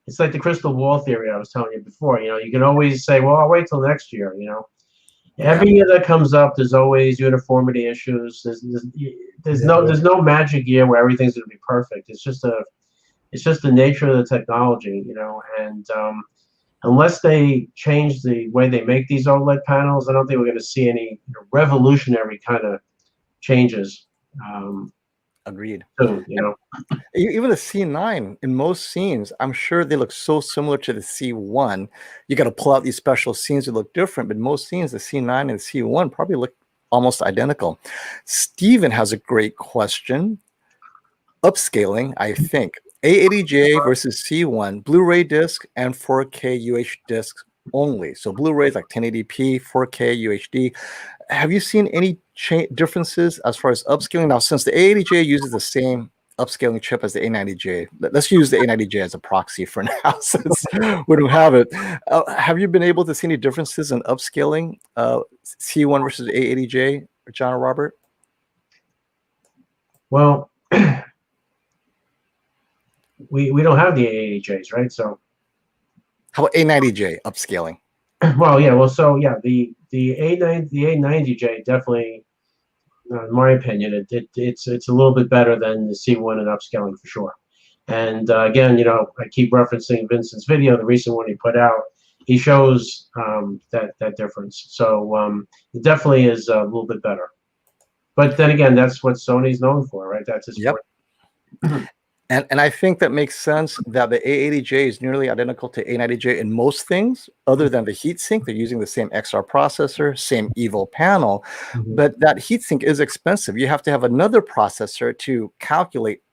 B: It's like the crystal ball theory I was telling you before. You can always say, "Well, I'll wait till next year." Every year that comes up, there's always uniformity issues. There's no magic year where everything's going to be perfect. It's just the nature of the technology, and unless they change the way they make these OLED panels, I don't think we're going to see any revolutionary kind of changes.
A: Agreed.
B: Soon,
A: Even the C9 in most scenes, I'm sure they look so similar to the C1. You got to pull out these special scenes that look different, but most scenes, the C9 and the C1 probably look almost identical. Steven has a great question. Upscaling, I think. A80J versus C1, Blu-ray disc and 4K UH discs only. So Blu-ray is like 1080p, 4K UHD. Have you seen any differences as far as upscaling? Now, since the A80J uses the same upscaling chip as the A90J, let's use the A90J as a proxy for now since we don't have it. Have you been able to see any differences in upscaling C1 versus A80J, John or Robert?
B: Well, we don't have the A80Js, right? So
A: how about A90J upscaling?
B: Well, yeah. Well, so yeah, the A90J definitely, in my opinion, it's a little bit better than the C1 in upscaling for sure. And again, I keep referencing Vincent's video, the recent one he put out. He shows that difference. So it definitely is a little bit better. But then again, that's what Sony's known for, right? That's his
A: Yep. And I think that makes sense that the A80J is nearly identical to A90J in most things, other than the heatsink. They're using the same XR processor, same EVO panel, but that heatsink is expensive. You have to have another processor to calculate,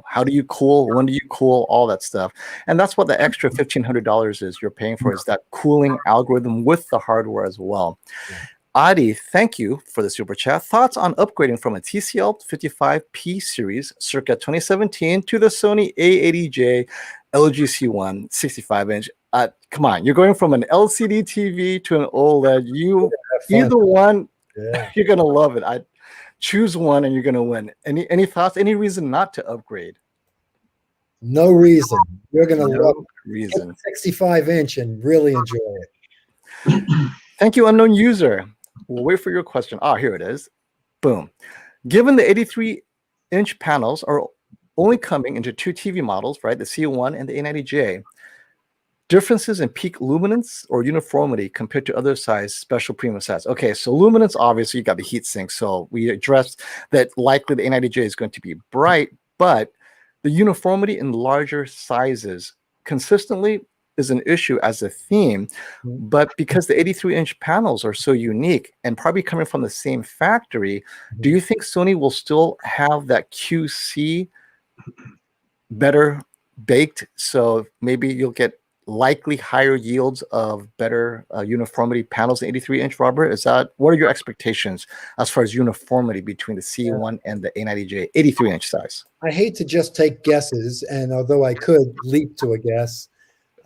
A: how do you cool, when do you cool, all that stuff. And that's what the extra $1,500 is you're paying for, is that cooling algorithm with the hardware as well. Adi, thank you for the super chat. Thoughts on upgrading from a TCL 55P series circa 2017 to the Sony A80J LG C1 65-inch? Come on, you're going from an LCD TV to an OLED. Either one, you're gonna love it. I choose one and you're gonna win. Any thoughts? Any reason not to upgrade?
C: No reason. You're gonna love
A: reason.
C: 65-inch and really enjoy it.
A: Thank you, unknown user. We'll wait for your question. Here it is. Boom. Given the 83-inch panels are only coming into two TV models, right? The C1 and the A90J. Differences in peak luminance or uniformity compared to other size special premium sets. Okay, so luminance, obviously, you got the heatsink. So we addressed that likely the A90J is going to be bright, but the uniformity in larger sizes consistently is an issue as a theme, but because the 83-inch panels are so unique and probably coming from the same factory, do you think Sony will still have that QC better baked? So maybe you'll get likely higher yields of better uniformity panels in 83-inch, Robert? What are your expectations as far as uniformity between the C1 and the A90J 83-inch size?
C: I hate to just take guesses, and although I could leap to a guess,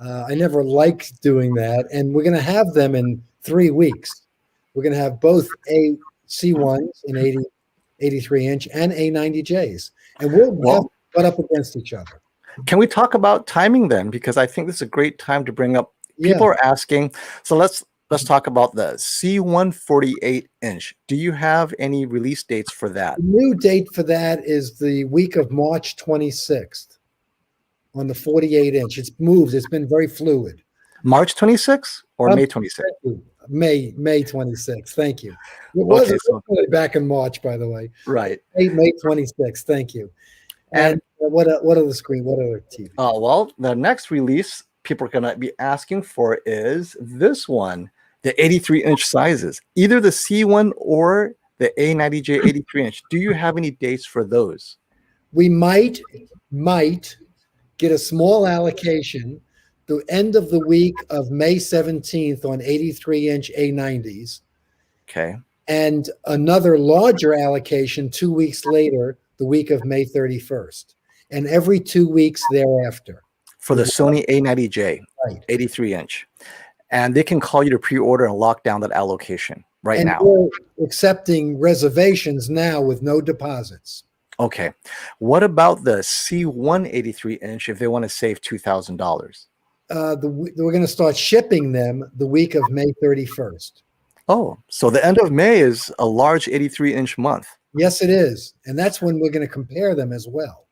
C: I never liked doing that, and we're going to have them in 3 weeks. We're going to have both C1s in 83-inch and A90Js, and we'll have butt up against each other.
A: Can we talk about timing then? Because I think this is a great time to bring up. People are asking. So let's talk about the C1 48-inch. Do you have any release dates for that?
C: The new date for that is the week of March 26th. On the 48-inch. It's moved. It's been very fluid.
A: March 26th or May 26th?
C: May 26th. Thank you. It was back in March, by the way.
A: Right.
C: May 26th. Thank you. And what are the screen? What other TV?
A: Well, the next release people are going to be asking for is this one, the 83-inch sizes, either the C1 or the A90J 83-inch. Do you have any dates for those?
C: We might get a small allocation the end of the week of May 17th on 83-inch A90s.
A: Okay.
C: And another larger allocation 2 weeks later, the week of May 31st. And every 2 weeks thereafter.
A: For the Sony A90J, 83-inch. And they can call you to pre-order and lock down that allocation. right
C: And
A: now.
C: we're accepting reservations now with no deposits.
A: Okay. What about the C1 83-inch if they want to save $2,000?
C: We're going to start shipping them the week of May 31st.
A: Oh, so the end of May is a large 83-inch month.
C: Yes, it is. And that's when we're going to compare them as well.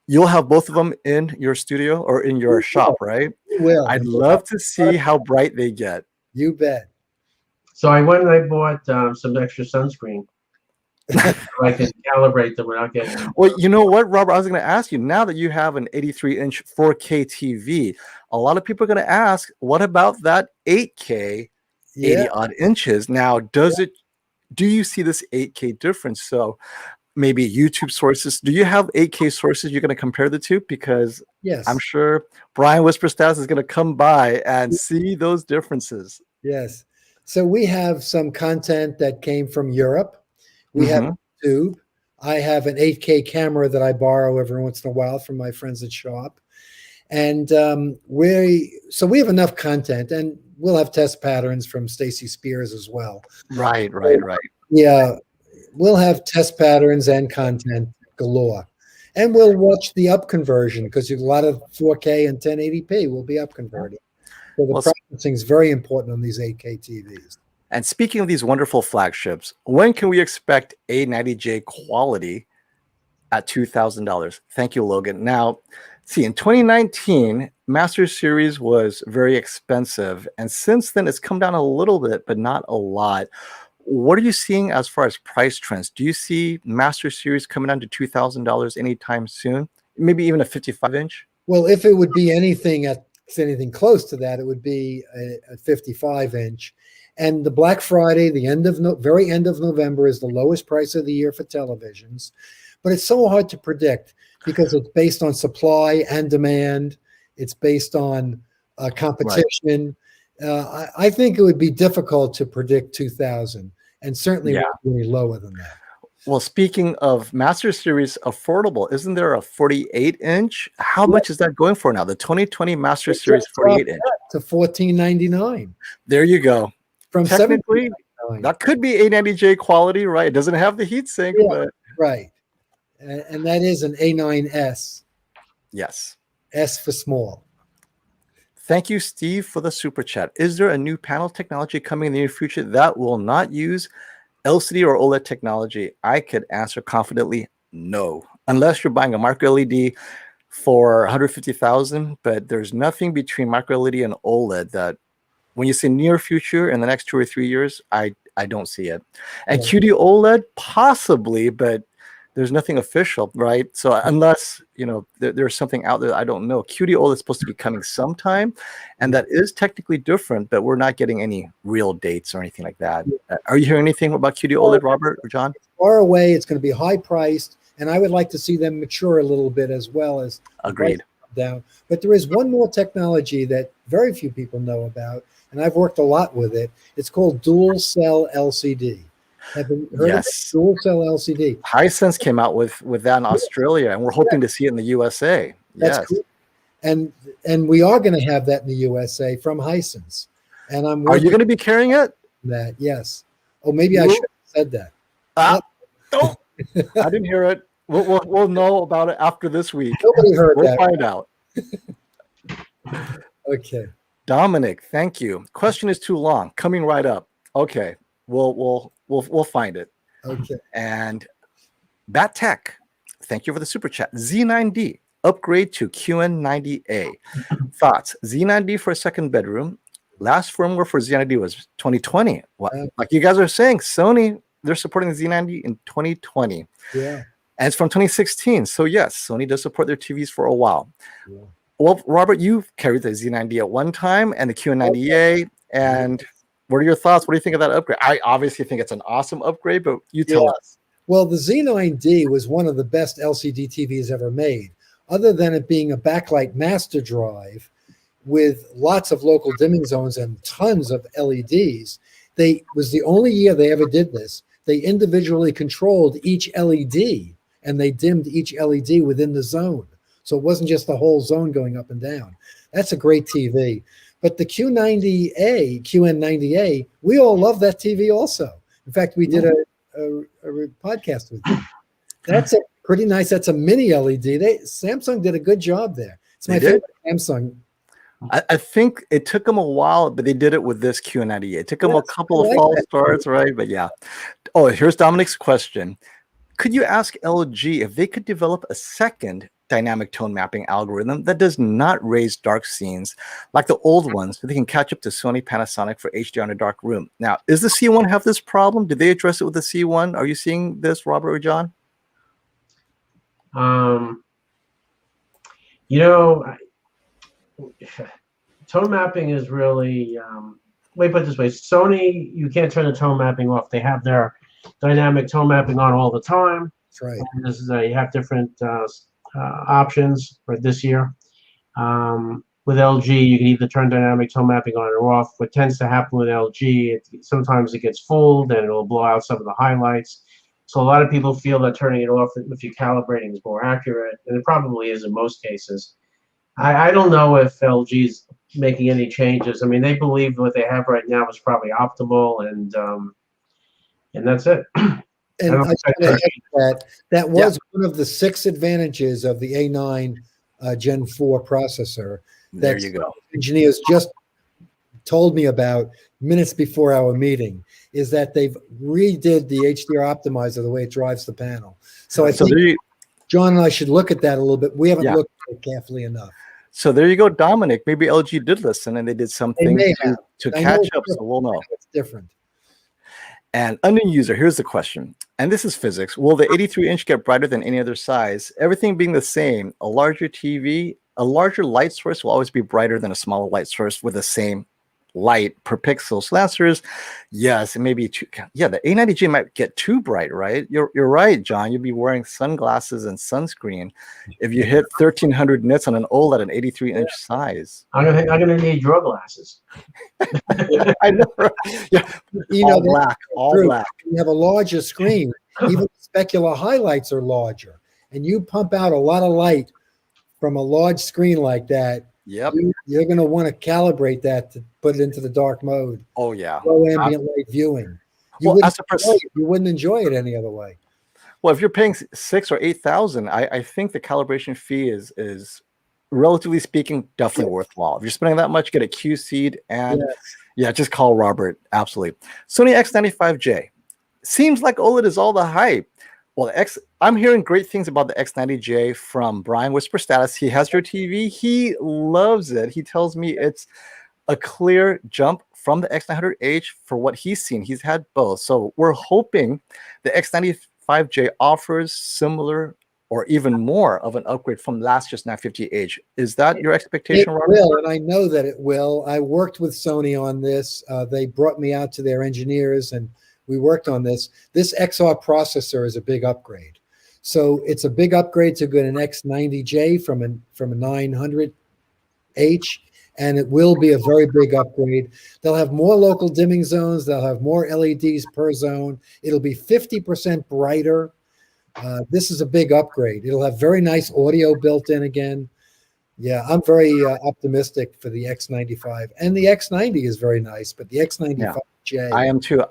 A: You'll have both of them in your studio or in your shop, right?
C: We will.
A: I'd love to see how bright they get.
C: You bet.
B: So I went and I bought some extra sunscreen. So I can calibrate them without getting.
A: Well, you know what, Robert? I was going to ask you, now that you have an 83-inch 4K TV, a lot of people are going to ask, what about that 8K, 80 odd inches? Now, do you see this 8K difference? So maybe YouTube sources. Do you have 8K sources you're going to compare the two? Because
C: yes,
A: I'm sure Brian Whisperstats is going to come by and see those differences.
C: Yes. So we have some content that came from Europe. We have YouTube. I have an 8K camera that I borrow every once in a while from my friends at shop. And we have enough content, and we'll have test patterns from Stacy Spears as well.
A: Right.
C: Yeah, we'll have test patterns and content galore. And we'll watch the up conversion because a lot of 4K and 1080p will be up converted. So the processing is very important on these 8K TVs.
A: And speaking of these wonderful flagships, when can we expect A90J quality at $2,000? Thank you, Logan. Now, see, in 2019, Master Series was very expensive. And since then, it's come down a little bit, but not a lot. What are you seeing as far as price trends? Do you see Master Series coming down to $2,000 anytime soon? Maybe even a 55-inch?
C: Well, if it would be anything close to that, it would be a 55-inch. And the Black Friday, the very end of November, is the lowest price of the year for televisions. But it's so hard to predict because it's based on supply and demand. It's based on competition. Right. I think it would be difficult to predict 2,000, and certainly really lower than that.
A: Well, speaking of Master Series affordable, isn't there a 48-inch? How much is that going for now? The 2020 Master Series 48-inch
C: to $14.99.
A: There you go.
C: From
A: technically, that could be A90J quality, right? It doesn't have the heatsink, but
C: right. And that is an A9S.
A: Yes.
C: S for small.
A: Thank you, Steve, for the super chat. Is there a new panel technology coming in the near future that will not use LCD or OLED technology? I could answer confidently, no. Unless you're buying a micro LED for $150,000, but there's nothing between micro LED and OLED that, when you say near future in the next 2 or 3 years, I don't see it. And QD OLED, possibly, but there's nothing official, right? So unless, there's something out there I don't know. QD OLED is supposed to be coming sometime, and that is technically different, but we're not getting any real dates or anything like that. Are you hearing anything about QD OLED, Robert or John?
C: Far away, it's going to be high priced, and I would like to see them mature a little bit as well as
A: agreed
C: down. But there is one more technology that very few people know about, and I've worked a lot with it. It's called dual cell LCD. Have you heard of it? Dual cell LCD?
A: Hisense came out with that in Australia, and we're hoping to see it in the USA.
C: That's cool. And we are going to have that in the USA from Hisense. And
A: are you going to be carrying it?
C: That yes. Oh, maybe I should have said that.
A: Oh, I didn't hear it. We'll know about it after this week.
C: Nobody heard that.
A: We'll find out.
C: Okay.
A: Dominic, thank you. Question is too long. Coming right up. Okay. We'll find it.
C: Okay.
A: And Bat Tech, thank you for the super chat. Z9D, upgrade to QN90A. Thoughts? Z9D for a second bedroom. Last firmware for Z9D was 2020. Like you guys are saying, Sony, they're supporting the Z9D in 2020.
C: Yeah.
A: And it's from 2016. So yes, Sony does support their TVs for a while.
C: Yeah.
A: Well, Robert, you've carried the Z9D at one time and the QN90A. And what are your thoughts? What do you think of that upgrade? I obviously think it's an awesome upgrade, but you tell us.
C: Well, the Z9D was one of the best LCD TVs ever made. Other than it being a backlight master drive with lots of local dimming zones and tons of LEDs, was the only year they ever did this. They individually controlled each LED, and they dimmed each LED within the zone. So it wasn't just the whole zone going up and down. That's a great TV. But the QN90A, we all love that TV also. In fact, we did a podcast with them. That's a pretty nice. That's a mini LED. Samsung did a good job there. It's my favorite Samsung.
A: I think it took them a while, but they did it with this Q90. It took them a couple of false starts, right? But yeah. Oh, here's Dominic's question. Could you ask LG if they could develop a second dynamic tone mapping algorithm that does not raise dark scenes like the old ones, so they can catch up to Sony Panasonic for HDR in a dark room? Now, does the C1 have this problem? Did they address it with the C1? Are you seeing this, Robert or John?
B: You know, tone mapping is really, let me put it this way. Sony, you can't turn the tone mapping off. They have their dynamic tone mapping on all the time.
C: That's right.
B: And this is you have different options for this year. With LG, you can either turn dynamic tone mapping on or off. What tends to happen with LG, sometimes it gets full, then it'll blow out some of the highlights. So a lot of people feel that turning it off if you're calibrating is more accurate, and it probably is in most cases. I don't know if LG's making any changes. I mean, they believe what they have right now is probably optimal, and that's it.
C: And that was one of the 6 advantages of the A9 Gen 4 processor
A: There
C: that
A: you go.
C: engineers just told me about minutes before our meeting, is that they've redid the HDR optimizer, the way it drives the panel. So I think John and I should look at that a little bit. We haven't looked at it carefully enough.
A: So there you go, Dominic. Maybe LG did listen and they did something to catch up, so we'll know.
C: It's different.
A: And unknown user, here's the question. And this is physics. Will the 83-inch get brighter than any other size? Everything being the same, a larger TV, a larger light source will always be brighter than a smaller light source with the same light per pixel. So the answer is yes, it may be too. Yeah, the A90J might get too bright, right? You're right, John. You'll be wearing sunglasses and sunscreen if you hit 1300 nits on an OLED, an 83-inch size.
B: I'm gonna need your glasses.
A: I know. Right? Yeah, all black, all black.
C: You have a larger screen. Even specular highlights are larger, and you pump out a lot of light from a large screen like that.
A: Yep.
C: You're going to want to calibrate that to put it into the dark mode.
A: Oh, yeah.
C: Low ambient light viewing. You wouldn't enjoy it any other way.
A: Well, if you're paying $6,000 or $8,000, I think the calibration fee is relatively speaking definitely worthwhile. If you're spending that much, get a QC'd and just call Robert. Absolutely. Sony X95J. Seems like OLED is all the hype. Well, I'm hearing great things about the X90J from Brian Whisper Status. He has your TV. He loves it. He tells me it's a clear jump from the X900H for what he's seen. He's had both. So we're hoping the X95J offers similar or even more of an upgrade from last year's 950H. Is that your expectation, Robert?
C: It will, and I know that it will. I worked with Sony on this. They brought me out to their engineers, and we worked on this. This XR processor is a big upgrade. So it's a big upgrade to get an X90J from a 900H, and it will be a very big upgrade. They'll have more local dimming zones. They'll have more LEDs per zone. It'll be 50% brighter. This is a big upgrade. It'll have very nice audio built in again. Yeah, I'm very optimistic for the X95. And the X90 is very nice, but the X95J.
A: I am too.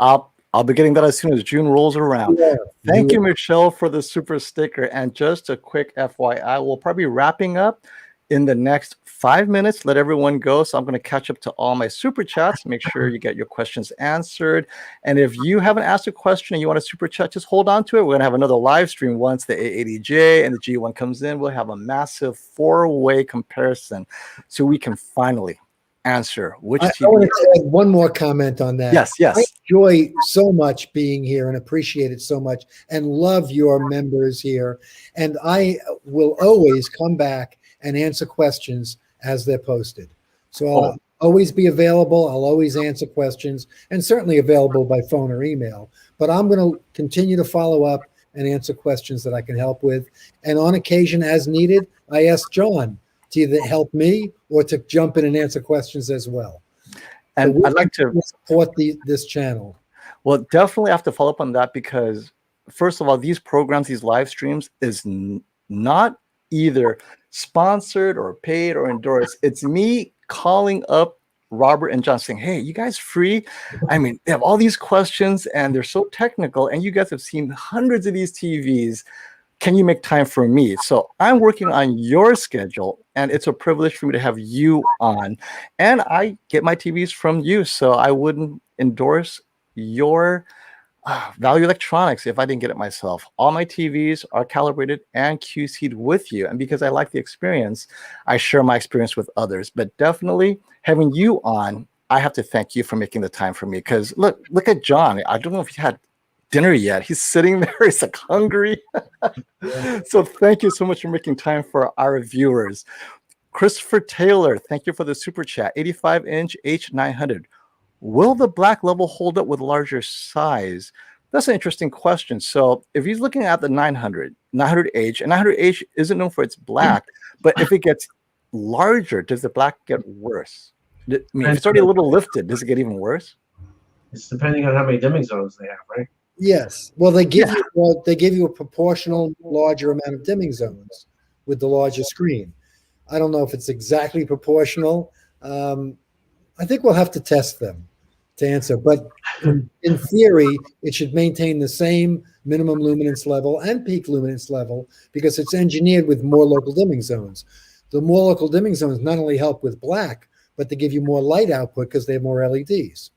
A: I'll be getting that as soon as June rolls around. Yeah. Thank you, Michelle, for the super sticker. And just a quick FYI, we'll probably be wrapping up in the next 5 minutes. Let everyone go. So I'm going to catch up to all my super chats. Make sure you get your questions answered. And if you haven't asked a question and you want a super chat, just hold on to it. We're going to have another live stream once the A80J and the G1 comes in. We'll have a massive 4-way comparison so we can finally answer which TV.
C: I want to add one more comment on that.
A: Yes.
C: I enjoy so much being here and appreciate it so much and love your members here. And I will always come back and answer questions as they're posted. So I'll always be available. I'll always answer questions, and certainly available by phone or email. But I'm going to continue to follow up and answer questions that I can help with. And on occasion, as needed, I ask John to either help me or to jump in and answer questions as well.
A: And
C: so
A: I'd like to
C: support this channel.
A: Well, definitely have to follow up on that because, first of all, these programs, these live streams is not either sponsored or paid or endorsed. It's me calling up Robert and John saying, hey, you guys free? I mean, they have all these questions and they're so technical, and you guys have seen hundreds of these TVs. Can you make time for me? So I'm working on your schedule, and it's a privilege for me to have you on. And I get my TVs from you, so I wouldn't endorse your Value Electronics if I didn't get it myself. All my TVs are calibrated and QC'd with you. And because I like the experience, I share my experience with others. But definitely having you on, I have to thank you for making the time for me. Because look at John. I don't know if he had dinner yet. He's sitting there. He's like hungry. So thank you so much for making time for our viewers. Christopher Taylor, thank you for the super chat. 85-inch H900. Will the black level hold up with larger size? That's an interesting question. So if he's looking at the 900H, and 900H isn't known for its black, but if it gets larger, does the black get worse? I mean, if it's already a little lifted, does it get even worse?
B: It's depending on how many dimming zones they have, right?
C: Yes. Well, they give you a proportional larger amount of dimming zones with the larger screen. I don't know if it's exactly proportional. I think we'll have to test them to answer. But in theory, it should maintain the same minimum luminance level and peak luminance level because it's engineered with more local dimming zones. The more local dimming zones not only help with black, but they give you more light output because they have more LEDs.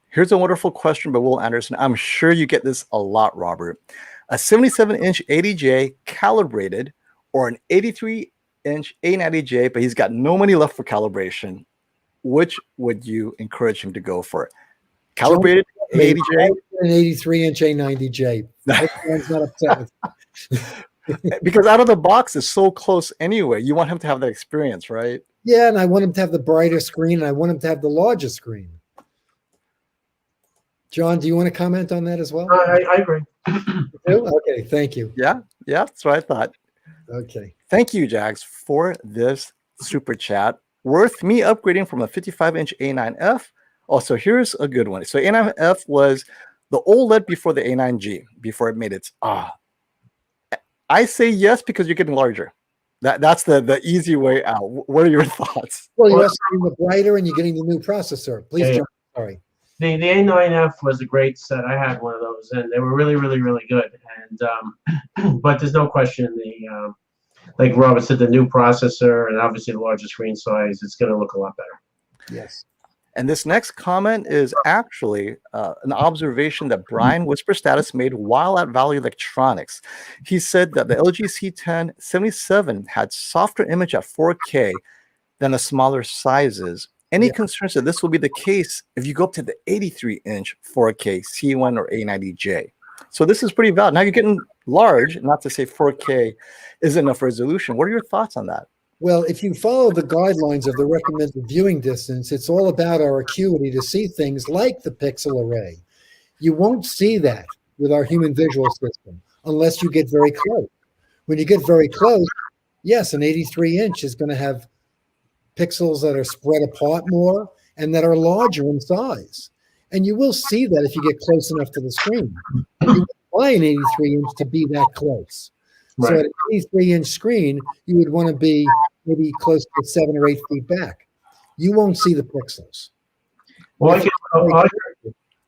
A: Here's a wonderful question by Will Anderson. I'm sure you get this a lot, Robert. A 77-inch A80J calibrated or an 83-inch A90J, but he's got no money left for calibration. Which would you encourage him to go for? Calibrated A80J?
C: An 83-inch A90J. That's not upset with
A: because out of the box is so close anyway. You want him to have that experience, right?
C: Yeah, and I want him to have the brighter screen, and I want him to have the larger screen. John, do you want to comment on that as well?
B: I agree.
C: Okay, thank you.
A: Yeah, that's what I thought.
C: Okay.
A: Thank you, Jags, for this super chat. Worth me upgrading from a 55-inch A9F. Also, here's a good one. So A9F was the OLED before the A9G, before it made its I say yes because you're getting larger. That's the easy way out. What are your thoughts?
C: Well, you're also getting the brighter and you're getting the new processor. Please, John, sorry.
B: The A9F was a great set. I had one of those, and they were really, really, really good. And but there's no question the like Robert said, the new processor and obviously the larger screen size, it's going to look a lot better.
C: Yes.
A: And this next comment is actually an observation that Brian Whisper Status made while at Value Electronics. He said that the LG C1077 had softer image at 4K than the smaller sizes. Any concerns that this will be the case if you go up to the 83-inch 4K C1 or A90J? So this is pretty valid. Now you're getting large, not to say 4K isn't enough resolution. What are your thoughts on that?
C: Well, if you follow the guidelines of the recommended viewing distance, it's all about our acuity to see things like the pixel array. You won't see that with our human visual system unless you get very close. When you get very close, yes, an 83-inch is going to have pixels that are spread apart more and that are larger in size. And you will see that if you get close enough to the screen. You buy an 83-inch to be that close. Right. So at an 83-inch screen, you would want to be maybe close to 7 or 8 feet back. You won't see the pixels.
B: Well,
C: go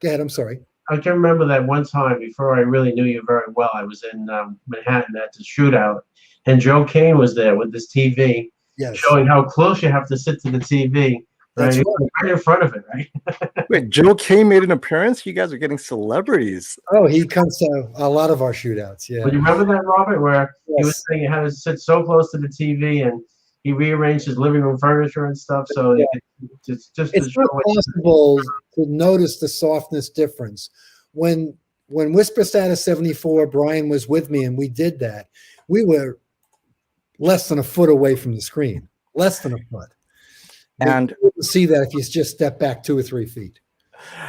C: ahead. I'm sorry.
B: I can remember that one time before I really knew you very well. I was in Manhattan at the shootout, and Joe Kane was there with this TV, showing how close you have to sit to the TV. Right?
C: That's
B: right in front of it, right?
A: Wait, Joe Kane made an appearance? You guys are getting celebrities.
C: Oh, he comes to a lot of our shootouts, yeah.
B: But you remember that, Robert, where he was saying you had to sit so close to the TV and he rearranged his living room furniture and stuff. So it's
C: not possible to notice the softness difference. When Whisper Status 74, Brian was with me and we did that, we were less than a foot away from the screen, less than a foot.
A: And
C: you can see that if you just step back 2 or 3 feet.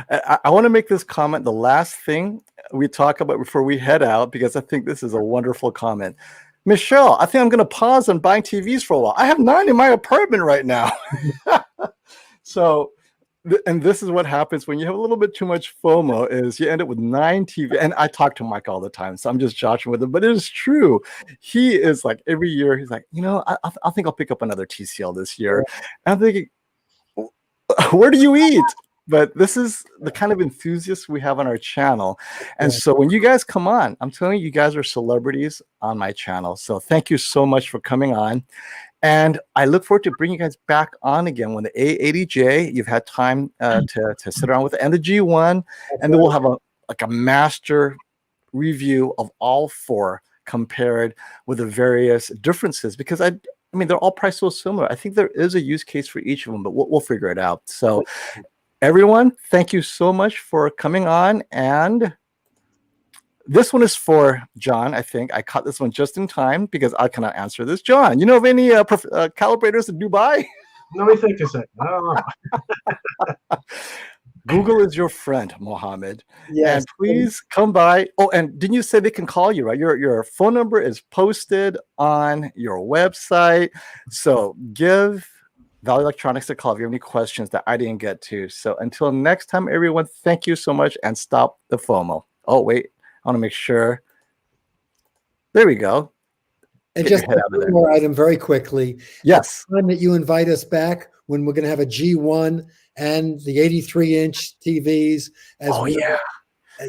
A: I want to make this comment, the last thing we talk about before we head out, because I think this is a wonderful comment. Michelle, I think I'm going to pause on buying TVs for a while. I have 9 in my apartment right now. So, and this is what happens when you have a little bit too much FOMO is you end up with 9 TV. And I talk to Mike all the time, so I'm just joshing with him, but it is true. He is like every year, he's like, I think I'll pick up another TCL this year. And I'm thinking, where do you eat? But this is the kind of enthusiasts we have on our channel. And so when you guys come on, I'm telling you, you guys are celebrities on my channel. So thank you so much for coming on. And I look forward to bringing you guys back on again when the A80J, you've had time to sit around with, and the G1, and then we'll have a master review of all four compared with the various differences, because I mean, they're all priced so similar. I think there is a use case for each of them, but we'll figure it out. So everyone, thank you so much for coming on. And this one is for John. I think I caught this one just in time because I cannot answer this. John, you know of any calibrators in Dubai?
B: Let me think a second. I don't know.
A: Google is your friend, Mohammed.
C: Yes.
A: And please come by. Oh, and didn't you say they can call you, right? Your phone number is posted on your website. So give Valley Electronics a call if you have any questions that I didn't get to. So until next time, everyone, thank you so much, and stop the FOMO. Oh, wait. I want to make sure. There we go.
C: And
A: Get
C: just
A: your head out of
C: one
A: there.
C: more item very quickly.
A: Yes.
C: The time that you invite us back when we're going to have a G1 and the 83-inch TVs. As
A: Oh,
C: well.
A: yeah.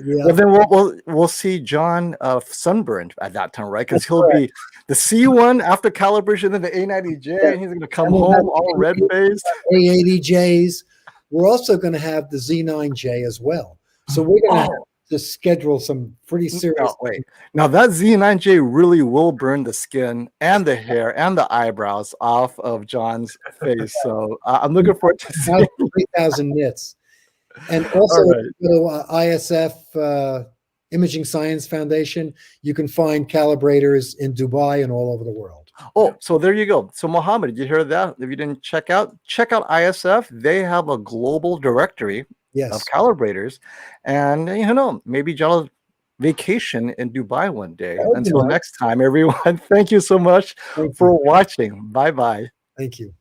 C: Yeah.
A: Well, then we'll see John sunburned at that time, right? Because he'll be the C1 after calibration, then the A90J, and he's going to come home all red-faced.
C: A80Js. We're also going to have the Z9J as well. So we're going to have to schedule some pretty serious.
A: No, wait. Now that Z9J really will burn the skin and the hair and the eyebrows off of John's face. So I'm looking forward to seeing.
C: 3,000 nits. And also,
A: All right.
C: ISF Imaging Science Foundation, you can find calibrators in Dubai and all over the world.
A: Oh, so there you go. So Mohammed, did you hear that? If you didn't check out ISF. They have a global directory of calibrators, and you know, maybe John will vacation in Dubai one day. Until next time, everyone, thank you so much for watching. Bye-bye.
C: Thank you.